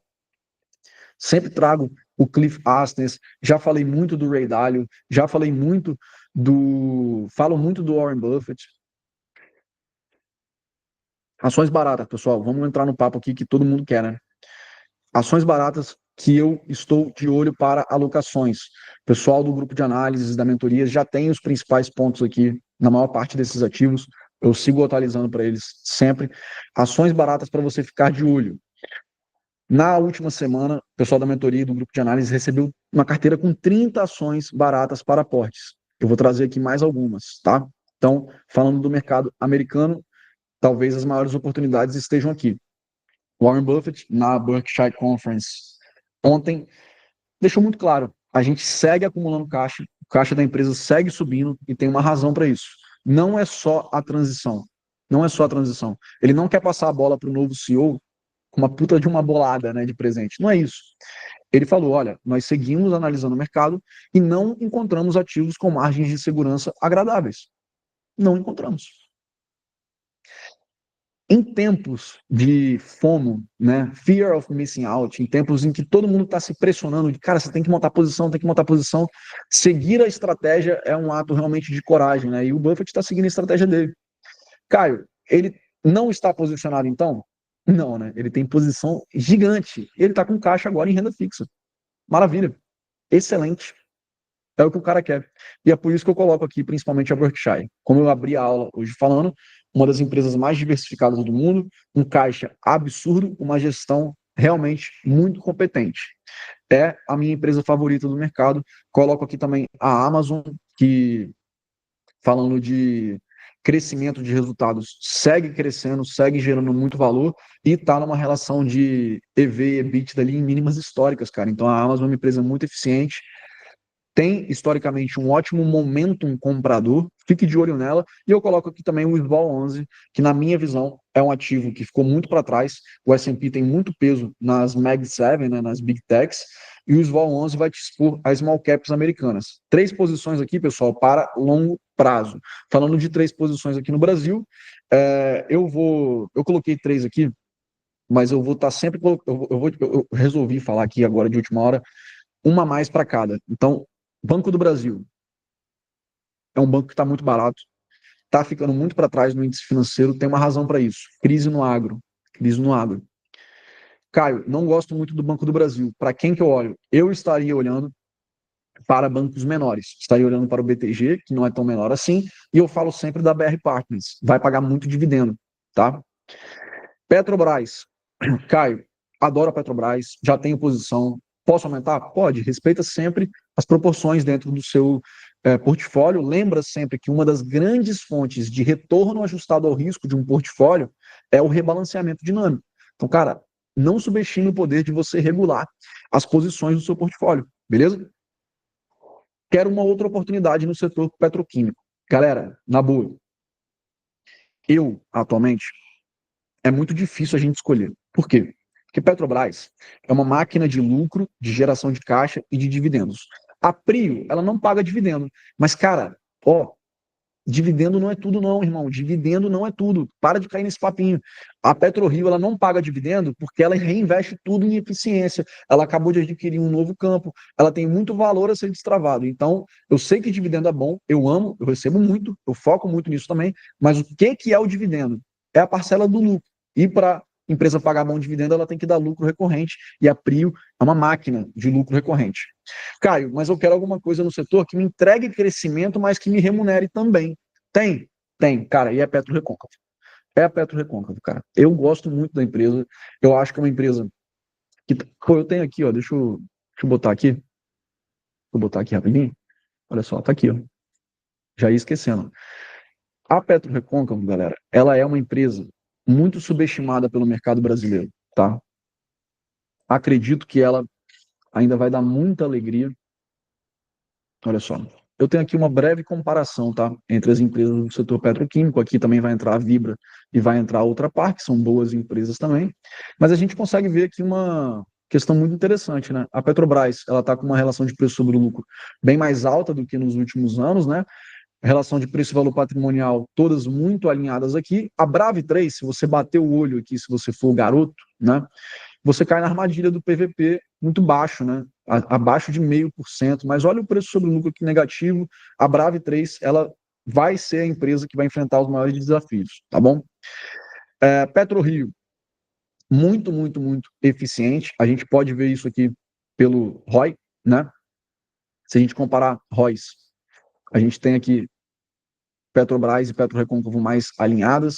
Sempre trago o Cliff Asness. Já falei muito do Ray Dalio. Já falei muito do... Falo muito do Warren Buffett. Ações baratas, pessoal. Vamos entrar no papo aqui que todo mundo quer, né? Ações baratas que eu estou de olho para alocações. O pessoal do grupo de análises da mentoria já tem os principais pontos aqui na maior parte desses ativos. Eu sigo atualizando para eles sempre. Ações baratas para você ficar de olho. Na última semana, o pessoal da mentoria e do grupo de análise recebeu uma carteira com 30 ações baratas para aportes. Eu vou trazer aqui mais algumas, tá? Então, falando do mercado americano, talvez as maiores oportunidades estejam aqui. Warren Buffett, na Berkshire Conference ontem, deixou muito claro, a gente segue acumulando caixa, o caixa da empresa segue subindo e tem uma razão para isso. Não é só a transição. Não é só a transição. Ele não quer passar a bola para o novo CEO com uma puta de uma bolada, né, de presente. Não é isso. Ele falou, olha, nós seguimos analisando o mercado e não encontramos ativos com margens de segurança agradáveis. Não encontramos. Em tempos de FOMO, né, Fear of Missing Out, em tempos em que todo mundo está se pressionando de, cara, você tem que montar posição, tem que montar posição, seguir a estratégia é um ato realmente de coragem, né? E o Buffett está seguindo a estratégia dele. Caio, ele não está posicionado então? Não, né? Ele tem posição gigante. Ele está com caixa agora em renda fixa. Maravilha. Excelente. É o que o cara quer. E é por isso que eu coloco aqui, principalmente a Berkshire. Como eu abri a aula hoje falando, uma das empresas mais diversificadas do mundo, um caixa absurdo, uma gestão realmente muito competente. É a minha empresa favorita do mercado. Coloco aqui também a Amazon, que, falando de crescimento de resultados, segue crescendo, segue gerando muito valor e está numa relação de EV e EBITDA ali em mínimas históricas, cara. Então a Amazon é uma empresa muito eficiente. tem historicamente um ótimo momentum comprador, fique de olho nela, e eu coloco aqui também o SVOL 11, que na minha visão é um ativo que ficou muito para trás, o S&P tem muito peso nas Mag 7, né, nas Big Techs, e o SVOL 11 vai te expor às small caps americanas. 3 posições aqui, pessoal, para longo prazo. Falando de 3 posições aqui no Brasil, eu coloquei 3 aqui, mas eu vou estar sempre, eu resolvi falar aqui agora de última hora, uma a mais para cada. Então, Banco do Brasil é um banco que está muito barato, está ficando muito para trás no índice financeiro, tem uma razão para isso. Crise no agro. Crise no agro. Caio, não gosto muito do Banco do Brasil. Para quem que eu olho? Eu estaria olhando para bancos menores. Estaria olhando para o BTG, que não é tão menor assim, e eu falo sempre da BR Partners. Vai pagar muito dividendo, tá? Petrobras. Caio, adoro a Petrobras, já tenho posição. Posso aumentar? Pode. Respeita sempre as proporções dentro do seu portfólio. Lembra sempre que uma das grandes fontes de retorno ajustado ao risco de um portfólio é o rebalanceamento dinâmico. Então, cara, não subestime o poder de você regular as posições do seu portfólio, beleza? Quero uma outra oportunidade no setor petroquímico. Galera, na boa, eu, atualmente, é muito difícil a gente escolher. Por quê? Porque Petrobras é uma máquina de lucro, de geração de caixa e de dividendos. A Prio, ela não paga dividendo. Mas, cara, ó, dividendo não é tudo não, irmão. Dividendo não é tudo. Para de cair nesse papinho. A PetroRio, ela não paga dividendo porque ela reinveste tudo em eficiência. Ela acabou de adquirir um novo campo. Ela tem muito valor a ser destravado. Então, eu sei que dividendo é bom, eu amo, eu recebo muito, eu foco muito nisso também, mas o que é o dividendo? É a parcela do lucro. E para a empresa pagar bom dividendo, ela tem que dar lucro recorrente. E a Prio é uma máquina de lucro recorrente. Caio, mas eu quero alguma coisa no setor que me entregue crescimento, mas que me remunere também. Tem? Tem, cara, e é Petro Recôncavo. É a Petro Recôncavo, cara. Eu gosto muito da empresa. Eu acho que é uma empresa que. Pô, eu tenho aqui, ó. Deixa eu botar aqui. Vou botar aqui rapidinho. Olha só, tá aqui, ó. Já ia esquecendo. A Petro Recôncavo, galera, ela é uma empresa muito subestimada pelo mercado brasileiro, tá? Acredito que ela ainda vai dar muita alegria. Olha só, eu tenho aqui uma breve comparação, tá? Entre as empresas do setor petroquímico. Aqui também vai entrar a Vibra e vai entrar a Ultra Par, que são boas empresas também. Mas a gente consegue ver aqui uma questão muito interessante, né? A Petrobras, ela está com uma relação de preço sobre lucro bem mais alta do que nos últimos anos, né? Relação de preço e valor patrimonial, todas muito alinhadas aqui. A Brave 3, se você bater o olho aqui, se você for garoto, né? Você cai na armadilha do PVP muito baixo, né? Abaixo de 0,5%, mas olha o preço sobre lucro aqui negativo. A Brave 3, ela vai ser a empresa que vai enfrentar os maiores desafios, tá bom? PetroRio, muito, muito, muito eficiente. A gente pode ver isso aqui pelo ROI, né? Se a gente comparar ROIs, a gente tem aqui Petrobras e PetroRecôncavo mais alinhadas.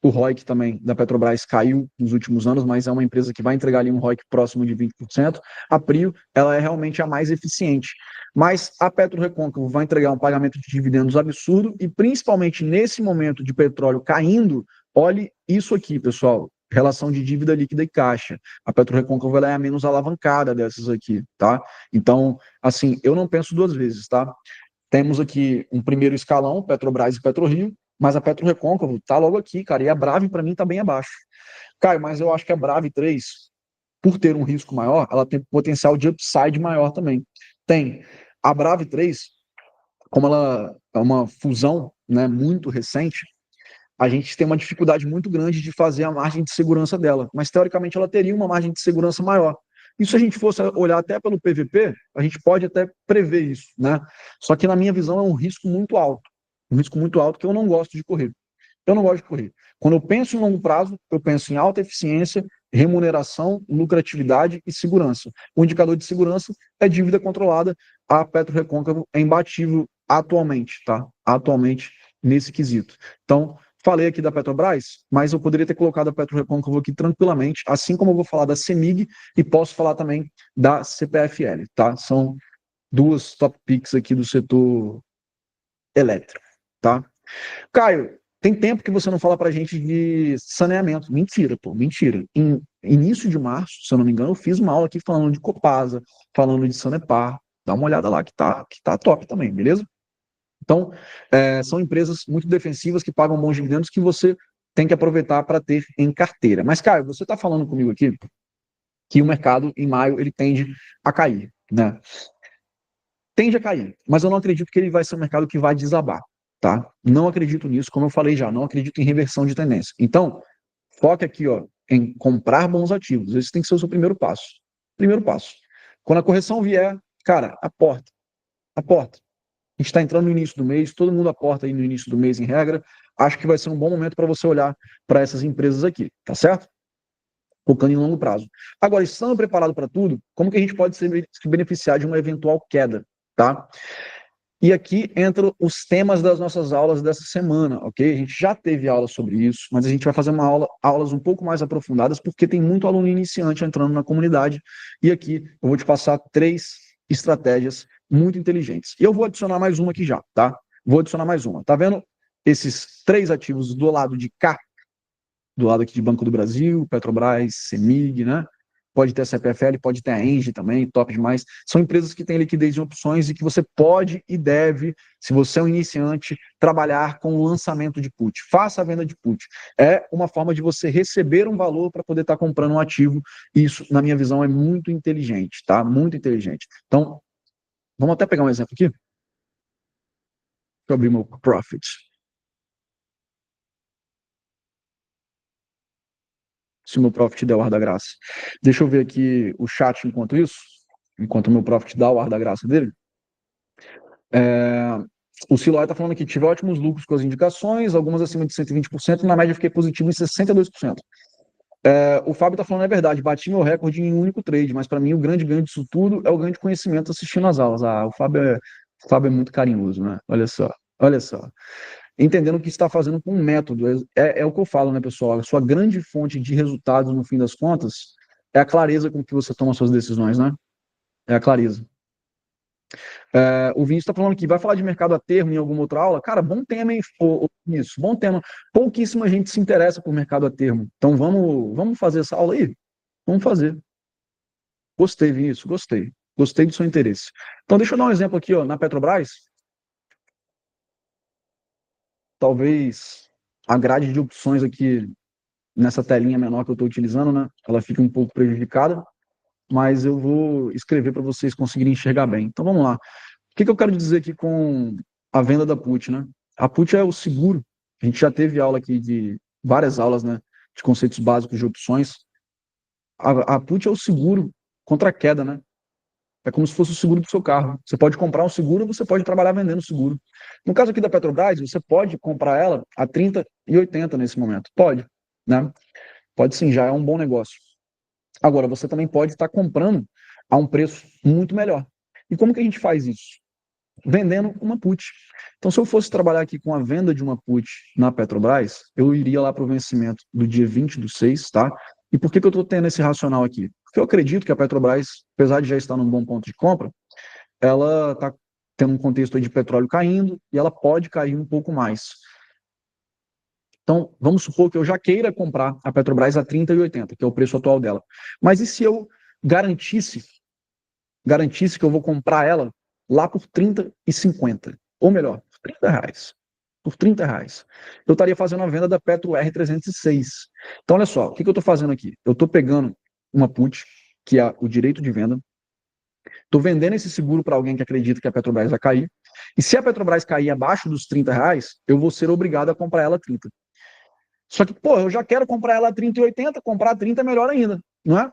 O ROIC também da Petrobras caiu nos últimos anos, mas é uma empresa que vai entregar ali um ROIC próximo de 20%. A Prio, ela é realmente a mais eficiente. Mas a PetroRecôncavo vai entregar um pagamento de dividendos absurdo e principalmente nesse momento de petróleo caindo, olhe isso aqui, pessoal, relação de dívida líquida e caixa. A PetroRecôncavo ela é a menos alavancada dessas aqui, tá? Então, assim, eu não penso duas vezes, tá? Temos aqui um primeiro escalão, Petrobras e PetroRio, mas a Petro Recôncavo tá logo aqui, cara, e a Brave para mim tá bem abaixo. Caio, mas eu acho que a Brave 3, por ter um risco maior, ela tem potencial de upside maior também. Tem. A Brave 3, como ela é uma fusão, né, muito recente, a gente tem uma dificuldade muito grande de fazer a margem de segurança dela, mas teoricamente ela teria uma margem de segurança maior. E se a gente fosse olhar até pelo PVP, a gente pode até prever isso, né? Só que na minha visão é um risco muito alto que eu não gosto de correr. Eu não gosto de correr. Quando eu penso em longo prazo, eu penso em alta eficiência, remuneração, lucratividade e segurança. O indicador de segurança é dívida controlada. A Petro Recôncavo é imbatível atualmente, tá? Atualmente nesse quesito. Então, falei aqui da Petrobras, mas eu poderia ter colocado a Petro Recôncavo aqui tranquilamente, assim como eu vou falar da CEMIG e posso falar também da CPFL, tá? São duas top picks aqui do setor elétrico, tá? Caio, tem tempo que você não fala pra gente de saneamento. Mentira, pô, mentira. Em início de março, se eu não me engano, eu fiz uma aula aqui falando de Copasa, falando de Sanepar. Dá uma olhada lá que tá top também, beleza? Então, são empresas muito defensivas que pagam bons dividendos que você tem que aproveitar para ter em carteira. Mas, Caio, você está falando comigo aqui que o mercado em maio ele tende a cair, né? Tende a cair, mas eu não acredito que ele vai ser um mercado que vai desabar, tá? Não acredito nisso, como eu falei já, não acredito em reversão de tendência. Então, foque aqui, ó, em comprar bons ativos. Esse tem que ser o seu primeiro passo. Primeiro passo. Quando a correção vier, cara, aporta, aporta. A gente está entrando no início do mês, todo mundo aporta aí no início do mês em regra. Acho que vai ser um bom momento para você olhar para essas empresas aqui, tá certo? Focando em longo prazo. Agora, estando preparado para tudo, como que a gente pode se beneficiar de uma eventual queda, tá? E aqui entram os temas das nossas aulas dessa semana, ok? A gente já teve aula sobre isso, mas a gente vai fazer aulas um pouco mais aprofundadas, porque tem muito aluno iniciante entrando na comunidade. E aqui eu vou te passar 3 estratégias muito inteligentes. E eu vou adicionar mais uma aqui já, tá? Vou adicionar mais uma. Tá vendo esses 3 ativos do lado de cá, do lado aqui de Banco do Brasil, Petrobras, CEMIG, né? Pode ter a CPFL, pode ter a Engie também, top demais. São empresas que têm liquidez em opções e que você pode e deve, se você é um iniciante, trabalhar com o lançamento de put. Faça a venda de put. É uma forma de você receber um valor para poder estar comprando um ativo. Isso, na minha visão, é muito inteligente, tá? Muito inteligente. Então, vamos até pegar um exemplo aqui. Deixa eu abrir meu Profit. Se o meu Profit der o ar da graça. Deixa eu ver aqui o chat enquanto isso, enquanto o meu Profit dá o ar da graça dele. O Siloé está falando que tive ótimos lucros com as indicações, algumas acima de 120%, na média fiquei positivo em 62%. O Fábio está falando, é verdade, bati meu recorde em um único trade, mas para mim o grande ganho disso tudo é o ganho de conhecimento assistindo as aulas. O Fábio é muito carinhoso, né? Olha só, olha só. Entendendo o que está fazendo com um método. É o que eu falo, né, pessoal? A sua grande fonte de resultados, no fim das contas, é a clareza com que você toma suas decisões, né? É a clareza. O Vinícius está falando que vai falar de mercado a termo em alguma outra aula. Cara, bom tema, hein? Isso, bom tema. Pouquíssima gente se interessa por mercado a termo. Então vamos fazer essa aula aí? Vamos fazer. Gostei, Vinícius, gostei. Gostei do seu interesse. Então, deixa eu dar um exemplo aqui, ó, na Petrobras. Talvez a grade de opções aqui nessa telinha menor que eu estou utilizando, né? Ela fica um pouco prejudicada, mas eu vou escrever para vocês conseguirem enxergar bem. Então vamos lá. O que eu quero dizer aqui com a venda da put, né? A put é o seguro. A gente já teve aula aqui de várias aulas, né? De conceitos básicos de opções. A put é o seguro contra a queda, né? É como se fosse o seguro do seu carro. Você pode comprar um seguro, você pode trabalhar vendendo seguro. No caso aqui da Petrobras, você pode comprar ela a 30,80 nesse momento. Pode, né? Pode sim, já é um bom negócio. Agora, você também pode estar comprando a um preço muito melhor. E como que a gente faz isso? Vendendo uma put. Então, se eu fosse trabalhar aqui com a venda de uma put na Petrobras, eu iria lá para o vencimento do dia 20/6, tá? E por que eu estou tendo esse racional aqui? Porque eu acredito que a Petrobras, apesar de já estar num bom ponto de compra, ela está tendo um contexto aí de petróleo caindo e ela pode cair um pouco mais. Então, vamos supor que eu já queira comprar a Petrobras a 30,80, que é o preço atual dela. Mas e se eu garantisse que eu vou comprar ela lá por 30,50? Ou melhor, por R$ 30. Por R$ 30. Eu estaria fazendo a venda da Petro R306. Então, olha só, o que eu estou fazendo aqui? Eu estou pegando uma put, que é o direito de venda, estou vendendo esse seguro para alguém que acredita que a Petrobras vai cair, e se a Petrobras cair abaixo dos R$ 30, eu vou ser obrigado a comprar ela a 30. Só que, pô, eu já quero comprar ela a 30,80, comprar a 30 é melhor ainda, não é?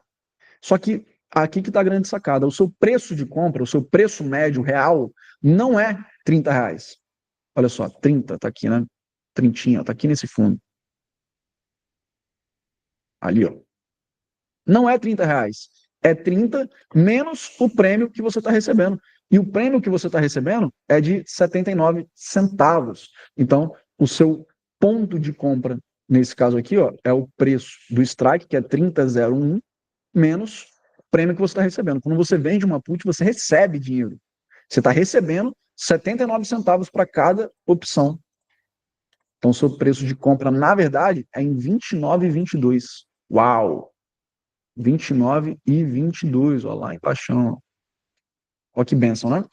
Só que aqui que está a grande sacada. O seu preço de compra, o seu preço médio real, não é R$ 30. Olha só, 30, tá aqui, né? Trintinha, tá aqui nesse fundo. Ali, ó. Não é R$ 30. É 30 menos o prêmio que você está recebendo. E o prêmio que você está recebendo é de 79 centavos. Então, o seu ponto de compra, nesse caso aqui, ó, é o preço do strike, que é 30,01, menos o prêmio que você está recebendo. Quando você vende uma put, você recebe dinheiro. Você está recebendo 79 centavos para cada opção. Então, o seu preço de compra, na verdade, é em 29,22. Uau! 29,22, olha lá em paixão. Olha que bênção, né?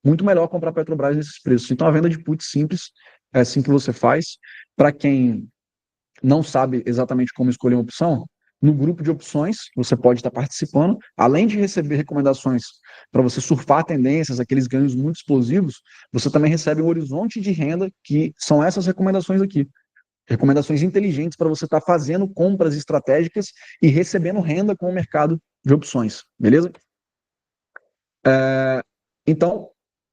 Muito melhor comprar Petrobras nesses preços. Então, a venda de put simples é assim que você faz. Para quem não sabe exatamente como escolher uma opção, no grupo de opções você pode estar participando, além de receber recomendações para você surfar tendências, aqueles ganhos muito explosivos, você também recebe um horizonte de renda, que são essas recomendações aqui. Recomendações inteligentes para você estar fazendo compras estratégicas e recebendo renda com o mercado de opções, beleza? Então,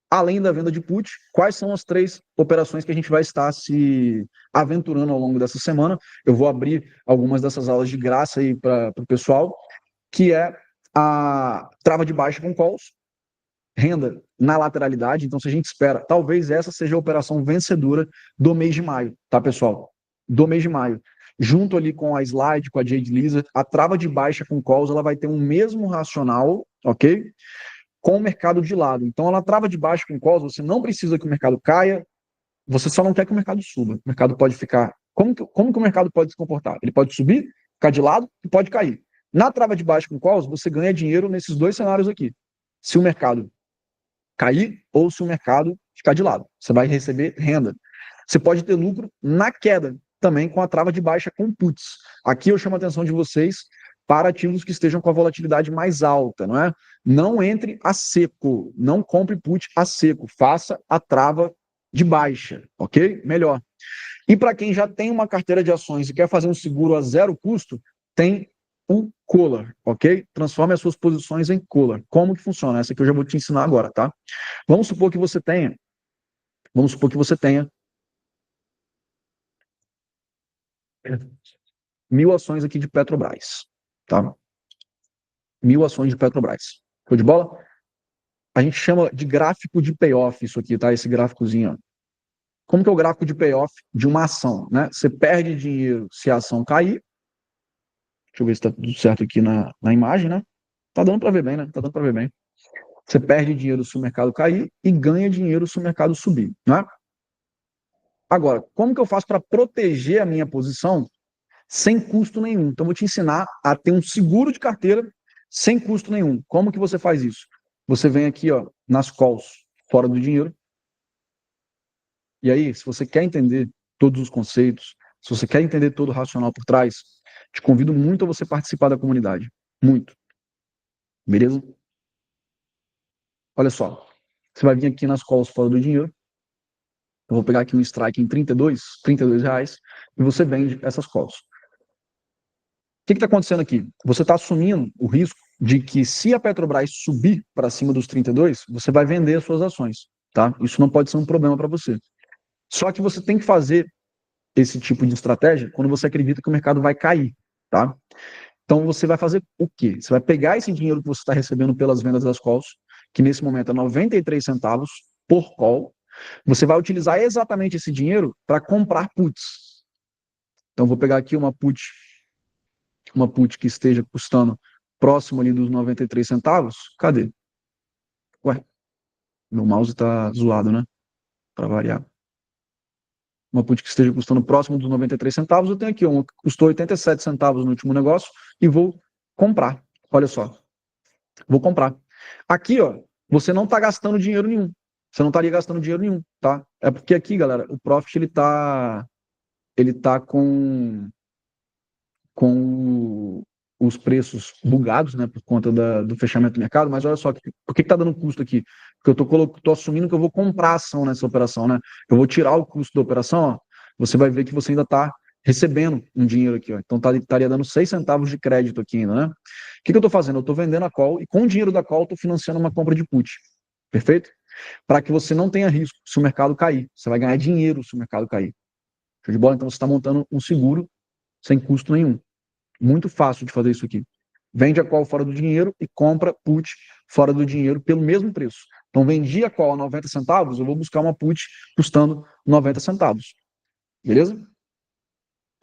além da venda de put, quais são as 3 operações que a gente vai estar se aventurando ao longo dessa semana? Eu vou abrir algumas dessas aulas de graça aí para o pessoal, que é a trava de baixa com calls, renda na lateralidade. Então, se a gente espera, talvez essa seja a operação vencedora do mês de maio, tá, pessoal? Do mês de maio. Junto ali com a Slide, com a Jade Lizard, a trava de baixa com calls, ela vai ter um mesmo racional, ok? Com o mercado de lado. Então, ela trava de baixo com calls, você não precisa que o mercado caia, você só não quer que o mercado suba. O mercado pode ficar. Como que o mercado pode se comportar? Ele pode subir, ficar de lado e pode cair. Na trava de baixo com calls, você ganha dinheiro nesses 2 cenários aqui. Se o mercado cair ou se o mercado ficar de lado. Você vai receber renda. Você pode ter lucro na queda, também com a trava de baixa com puts. Aqui eu chamo a atenção de vocês para ativos que estejam com a volatilidade mais alta, não é? Não entre a seco, não compre put a seco, faça a trava de baixa, ok? Melhor. E para quem já tem uma carteira de ações e quer fazer um seguro a zero custo, tem um collar, ok? Transforme as suas posições em collar. Como que funciona? Essa aqui eu já vou te ensinar agora, tá? Vamos supor que você tenha, vamos supor que você tenha 1.000 ações aqui de Petrobras, tá? 1.000 ações de Petrobras. Show de bola? A gente chama de gráfico de payoff isso aqui, tá? Esse gráficozinho, ó. Como que é o gráfico de payoff de uma ação, né? Você perde dinheiro se a ação cair. Deixa eu ver se tá tudo certo aqui na imagem, né? Tá dando para ver bem, né? Tá dando para ver bem. Você perde dinheiro se o mercado cair e ganha dinheiro se o mercado subir, né? Agora, como que eu faço para proteger a minha posição sem custo nenhum? Então, eu vou te ensinar a ter um seguro de carteira sem custo nenhum. Como que você faz isso? Você vem aqui, ó, nas calls, fora do dinheiro, e aí, se você quer entender todos os conceitos, se você quer entender todo o racional por trás, te convido muito a você participar da comunidade. Muito. Beleza? Olha só. Você vai vir aqui nas calls fora do dinheiro. Eu vou pegar aqui um strike em 32 reais, e você vende essas calls. O que está acontecendo aqui? Você está assumindo o risco de que se a Petrobras subir para cima dos 32, você vai vender as suas ações, tá? Isso não pode ser um problema para você. Só que você tem que fazer esse tipo de estratégia quando você acredita que o mercado vai cair, tá? Então você vai fazer o quê? Você vai pegar esse dinheiro que você está recebendo pelas vendas das calls, que nesse momento é 93 centavos por call, você vai utilizar exatamente esse dinheiro para comprar puts. Então vou pegar aqui uma put que esteja custando próximo ali dos 93 centavos. Cadê? Ué, meu mouse está zoado, né? Para variar. Uma put que esteja custando próximo dos 93 centavos, eu tenho aqui uma que custou 87 centavos no último negócio e vou comprar. Olha só, vou comprar. Aqui, ó, você não está gastando dinheiro nenhum. Você não estaria gastando dinheiro nenhum, tá? É porque aqui, galera, o Profit ele tá com os preços bugados, né, por conta do fechamento do mercado, mas olha só, por que está dando custo aqui? Porque eu tô assumindo que eu vou comprar ação nessa operação, né? Eu vou tirar o custo da operação, ó, você vai ver que você ainda está recebendo um dinheiro aqui, ó. Então estaria dando 6 centavos de crédito aqui ainda, né? O que eu estou fazendo? Eu estou vendendo a call e com o dinheiro da call estou financiando uma compra de put. Perfeito? Para que você não tenha risco se o mercado cair. Você vai ganhar dinheiro se o mercado cair. Show de bola? Então você está montando um seguro sem custo nenhum. Muito fácil de fazer isso aqui. Vende a call fora do dinheiro e compra put fora do dinheiro pelo mesmo preço. Então, vendi a call a 90 centavos, eu vou buscar uma put custando 90 centavos. Beleza?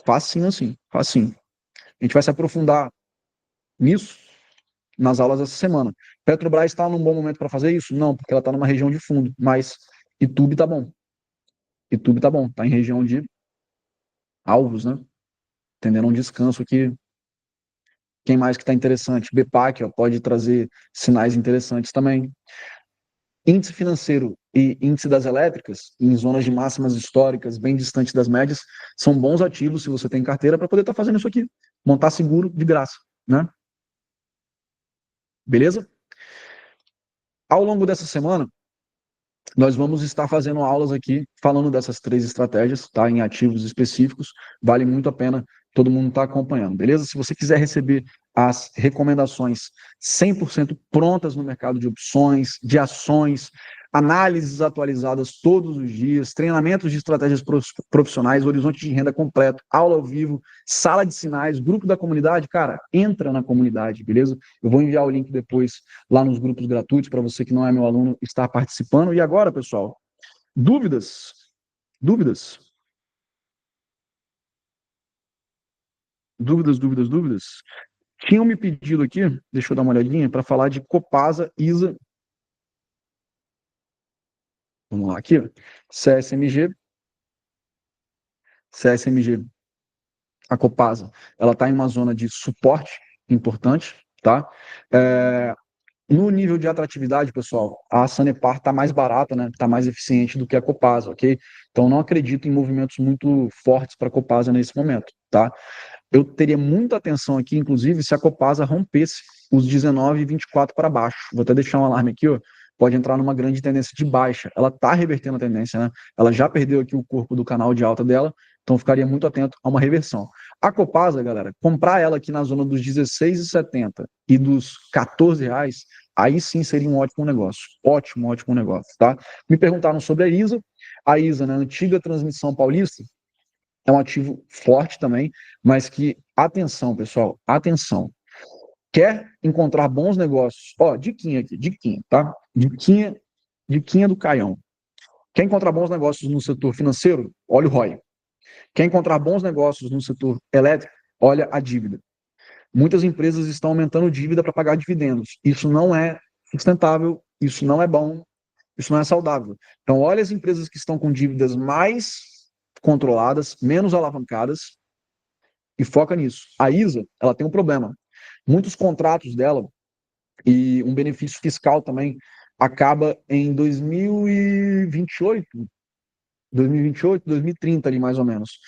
Facinho assim, facinho. A gente vai se aprofundar nisso nas aulas dessa semana. Petrobras está num bom momento para fazer isso? Não, porque ela está numa região de fundo, mas YouTube tá bom. YouTube tá bom, tá em região de alvos, né? Tendendo a um descanso aqui. Quem mais que está interessante? BPAC, ó, pode trazer sinais interessantes também. índice financeiro e índice das elétricas, em zonas de máximas históricas, bem distantes das médias, são bons ativos se você tem carteira para poder estar fazendo isso aqui. Montar seguro de graça, né? Beleza? Ao longo dessa semana, nós vamos estar fazendo aulas aqui falando dessas 3 estratégias, tá? Em ativos específicos. Vale muito a pena todo mundo estar acompanhando, beleza? Se você quiser receber as recomendações 100% prontas no mercado de opções, de ações, análises atualizadas todos os dias, treinamentos de estratégias profissionais, horizonte de renda completo, aula ao vivo, sala de sinais, grupo da comunidade, cara, entra na comunidade, beleza? Eu vou enviar o link depois lá nos grupos gratuitos para você que não é meu aluno estar participando. E agora, pessoal, dúvidas? Dúvidas? Dúvidas? Tinham me pedido aqui, deixa eu dar uma olhadinha, para falar de Copasa, ISA, vamos lá aqui, CSMG, CSMG, a Copasa, ela está em uma zona de suporte importante, tá? No nível de atratividade, pessoal, a Sanepar está mais barata, né? Está mais eficiente do que a Copasa, ok? Então não acredito em movimentos muito fortes para a Copasa nesse momento, tá? Eu teria muita atenção aqui, inclusive, se a Copasa rompesse os 19,24 para baixo. Vou até deixar um alarme aqui, ó. Pode entrar numa grande tendência de baixa. Ela está revertendo a tendência, né? Ela já perdeu aqui o corpo do canal de alta dela, então ficaria muito atento a uma reversão. A Copasa, galera, comprar ela aqui na zona dos 16,70 e dos R$ 14, aí sim seria um ótimo negócio. Ótimo negócio, tá? Me perguntaram sobre a ISA. A ISA, né, antiga transmissão paulista, é um ativo forte também, mas que, atenção, pessoal, atenção. Quer encontrar bons negócios? Ó, diquinha aqui, diquinha, tá? Diquinha do Caião. Quer encontrar bons negócios no setor financeiro? Olha o ROI. Quer encontrar bons negócios no setor elétrico? Olha a dívida. Muitas empresas estão aumentando dívida para pagar dividendos. Isso não é sustentável, isso não é bom, isso não é saudável. Então, olha as empresas que estão com dívidas mais controladas, menos alavancadas, e foca nisso. A ISA, ela tem um problema. Muitos contratos dela e um benefício fiscal também acaba em 2028, 2030 ali mais ou menos.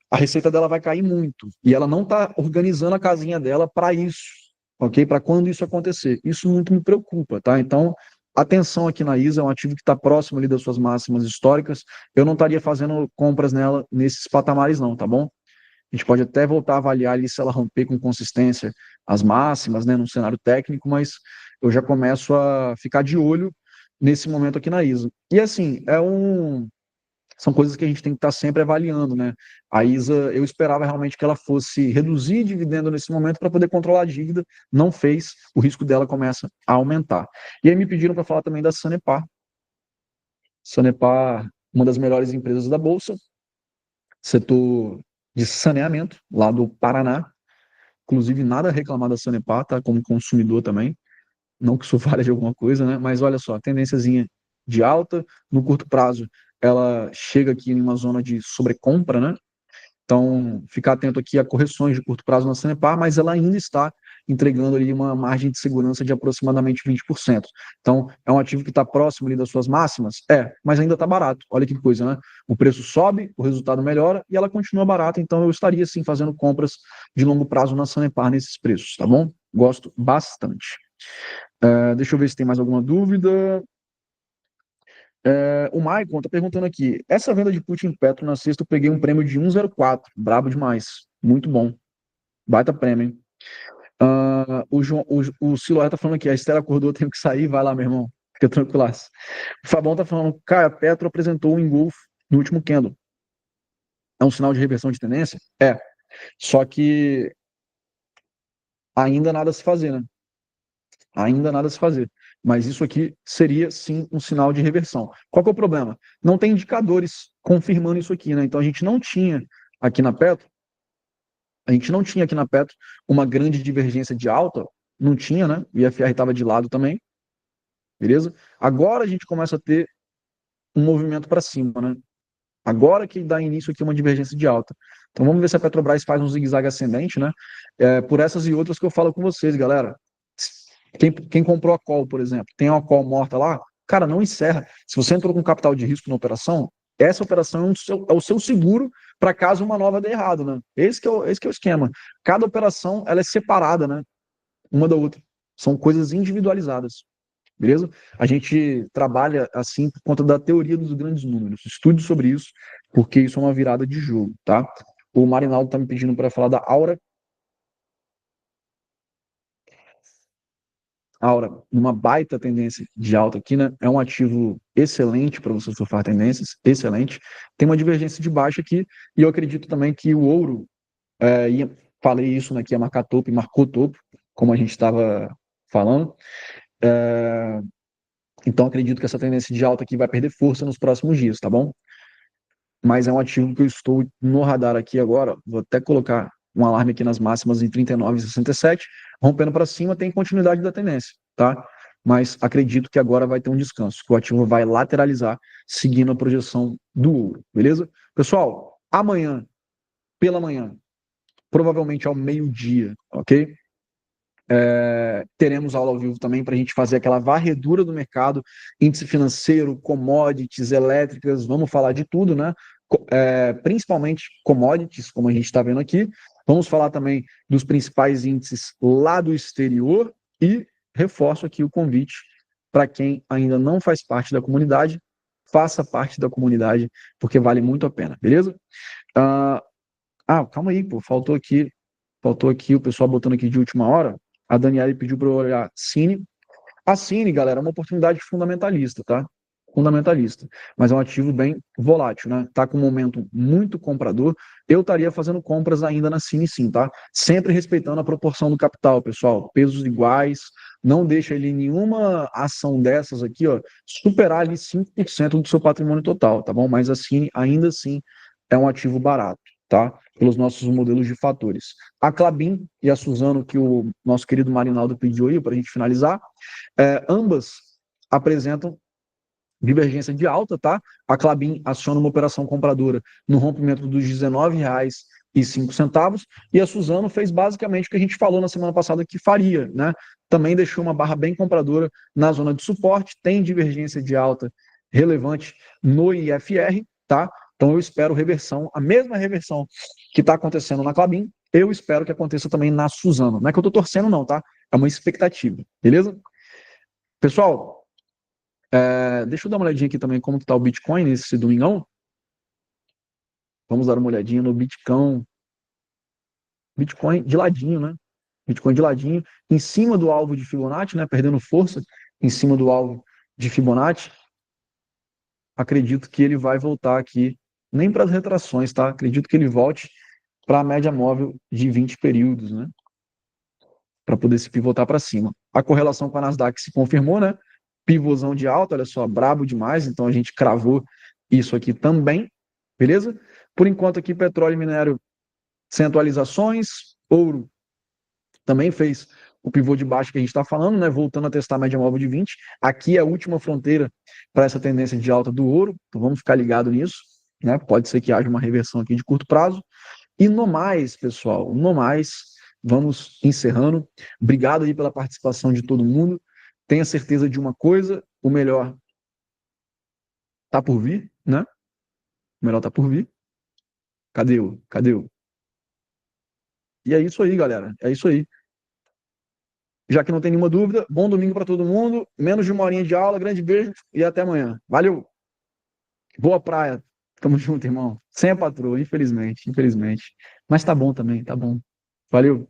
A receita dela vai cair muito e ela não está organizando a casinha dela para isso, ok? Para quando isso acontecer. Isso muito me preocupa, tá? Então, atenção aqui na ISA, é um ativo que está próximo ali das suas máximas históricas. Eu não estaria fazendo compras nela nesses patamares não, tá bom? A gente pode até voltar a avaliar ali se ela romper com consistência as máximas, né, num cenário técnico, mas eu já começo a ficar de olho nesse momento aqui na ISA. E assim, são coisas que a gente tem que estar sempre avaliando, né? A ISA, eu esperava realmente que ela fosse reduzir dividendo nesse momento para poder controlar a dívida, não fez, o risco dela começa a aumentar. E aí me pediram para falar também da Sanepar. Sanepar, uma das melhores empresas da Bolsa, setor de saneamento, lá do Paraná. Inclusive, nada a reclamar da Sanepar, tá? Como consumidor também. Não que isso valha de alguma coisa, né? Mas olha só, tendênciazinha de alta. No curto prazo, ela chega aqui em uma zona de sobrecompra, né? Então, ficar atento aqui a correções de curto prazo na Sanepar, mas ela ainda está entregando ali uma margem de segurança de aproximadamente 20%. Então, é um ativo que está próximo ali das suas máximas? É, mas ainda está barato. Olha que coisa, né? O preço sobe, o resultado melhora e ela continua barata, então eu estaria sim fazendo compras de longo prazo na Sanepar nesses preços, tá bom? Gosto bastante. Deixa eu ver se tem mais alguma dúvida. O Maicon está perguntando aqui, essa venda de put em Petro na sexta eu peguei um prêmio de 1,04, brabo demais, muito bom, baita prêmio, hein? O Siloé tá falando aqui, a Estela acordou, tenho que sair, vai lá, meu irmão, fica tranquilaço. O Fabão tá falando, cara, a Petro apresentou um engolfo no último candle, é um sinal de reversão de tendência? É, só que ainda nada a se fazer, né? Ainda nada a se fazer. Mas isso aqui seria, sim, um sinal de reversão. Qual que é o problema? Não tem indicadores confirmando isso aqui, né? Então aqui na Petro, a gente não tinha aqui na Petro uma grande divergência de alta, não tinha, né? O IFR estava de lado também, beleza? Agora a gente começa a ter um movimento para cima, né? Agora que dá início aqui uma divergência de alta. Então vamos ver se a Petrobras faz um zigue-zague ascendente, né? Por essas e outras que eu falo com vocês, galera. Quem comprou a call, por exemplo, tem uma call morta lá, cara, não encerra. Se você entrou com capital de risco na operação, essa operação é o seu seguro para caso uma nova dê errado, né? Esse que é o esquema. Cada operação, ela é separada, né? Uma da outra. São coisas individualizadas. Beleza? A gente trabalha assim por conta da teoria dos grandes números. Estude sobre isso, porque isso é uma virada de jogo, tá? O Marinaldo está me pedindo para falar da Aura. Aura, uma baita tendência de alta aqui, né? É um ativo excelente para você surfar tendências, excelente. Tem uma divergência de baixa aqui, e eu acredito também que o ouro, falei isso, né, que ia marcar topo e marcou topo, como a gente estava falando. Então, acredito que essa tendência de alta aqui vai perder força nos próximos dias, tá bom? Mas é um ativo que eu estou no radar aqui agora. Vou até colocar um alarme aqui nas máximas em 39,67. Rompendo para cima, tem continuidade da tendência, tá? Mas acredito que agora vai ter um descanso, que o ativo vai lateralizar, seguindo a projeção do ouro, beleza? Pessoal, amanhã, pela manhã, provavelmente ao meio-dia, ok? Teremos aula ao vivo também para a gente fazer aquela varredura do mercado, índice financeiro, commodities, elétricas, vamos falar de tudo, né? Principalmente commodities, como a gente está vendo aqui. Vamos falar também dos principais índices lá do exterior e reforço aqui o convite para quem ainda não faz parte da comunidade, faça parte da comunidade, porque vale muito a pena, beleza? Calma aí, pô, faltou aqui o pessoal botando aqui de última hora. A Daniela pediu para eu olhar Cine. A Cine, galera, é uma oportunidade fundamentalista, tá? Fundamentalista. Mas é um ativo bem volátil, né? Tá com um momento muito comprador. Eu estaria fazendo compras ainda na Cine, sim, tá? Sempre respeitando a proporção do capital, pessoal. Pesos iguais. Não deixa ele nenhuma ação dessas aqui, ó, superar ali 5% do seu patrimônio total, tá bom? Mas a Cine, ainda assim, é um ativo barato, tá? Pelos nossos modelos de fatores. A Klabin e a Suzano, que o nosso querido Marinaldo pediu aí para a gente finalizar, ambas apresentam divergência de alta, tá? A Klabin aciona uma operação compradora no rompimento dos R$19,05 e a Suzano fez basicamente o que a gente falou na semana passada que faria, né? Também deixou uma barra bem compradora na zona de suporte, tem divergência de alta relevante no IFR, tá? Então eu espero reversão, a mesma reversão que está acontecendo na Klabin, eu espero que aconteça também na Suzano. Não é que eu estou torcendo não, tá? É uma expectativa, beleza? Pessoal, deixa eu dar uma olhadinha aqui também como está o Bitcoin nesse domingão. Vamos dar uma olhadinha no Bitcoin. Bitcoin de ladinho, né? Bitcoin de ladinho, em cima do alvo de Fibonacci, né? Perdendo força em cima do alvo de Fibonacci. Acredito que ele vai voltar aqui, nem para as retrações, tá? Acredito que ele volte para a média móvel de 20 períodos, né? Para poder se pivotar para cima. A correlação com a Nasdaq se confirmou, né? Pivôzão de alta, olha só, brabo demais, então a gente cravou isso aqui também, beleza? Por enquanto aqui, petróleo e minério sem atualizações, ouro também fez o pivô de baixo que a gente está falando, né? Voltando a testar a média móvel de 20. Aqui é a última fronteira para essa tendência de alta do ouro, então vamos ficar ligado nisso, né? Pode ser que haja uma reversão aqui de curto prazo. E no mais, pessoal, no mais, vamos encerrando. Obrigado aí pela participação de todo mundo. Tenha certeza de uma coisa, o melhor tá por vir, né? O melhor tá por vir. Cadê o? Cadê o? E é isso aí, galera. É isso aí. Já que não tem nenhuma dúvida, bom domingo para todo mundo. Menos de uma horinha de aula. Grande beijo e até amanhã. Valeu. Boa praia. Tamo junto, irmão. Sem a patroa, infelizmente, infelizmente. Mas tá bom também, tá bom. Valeu.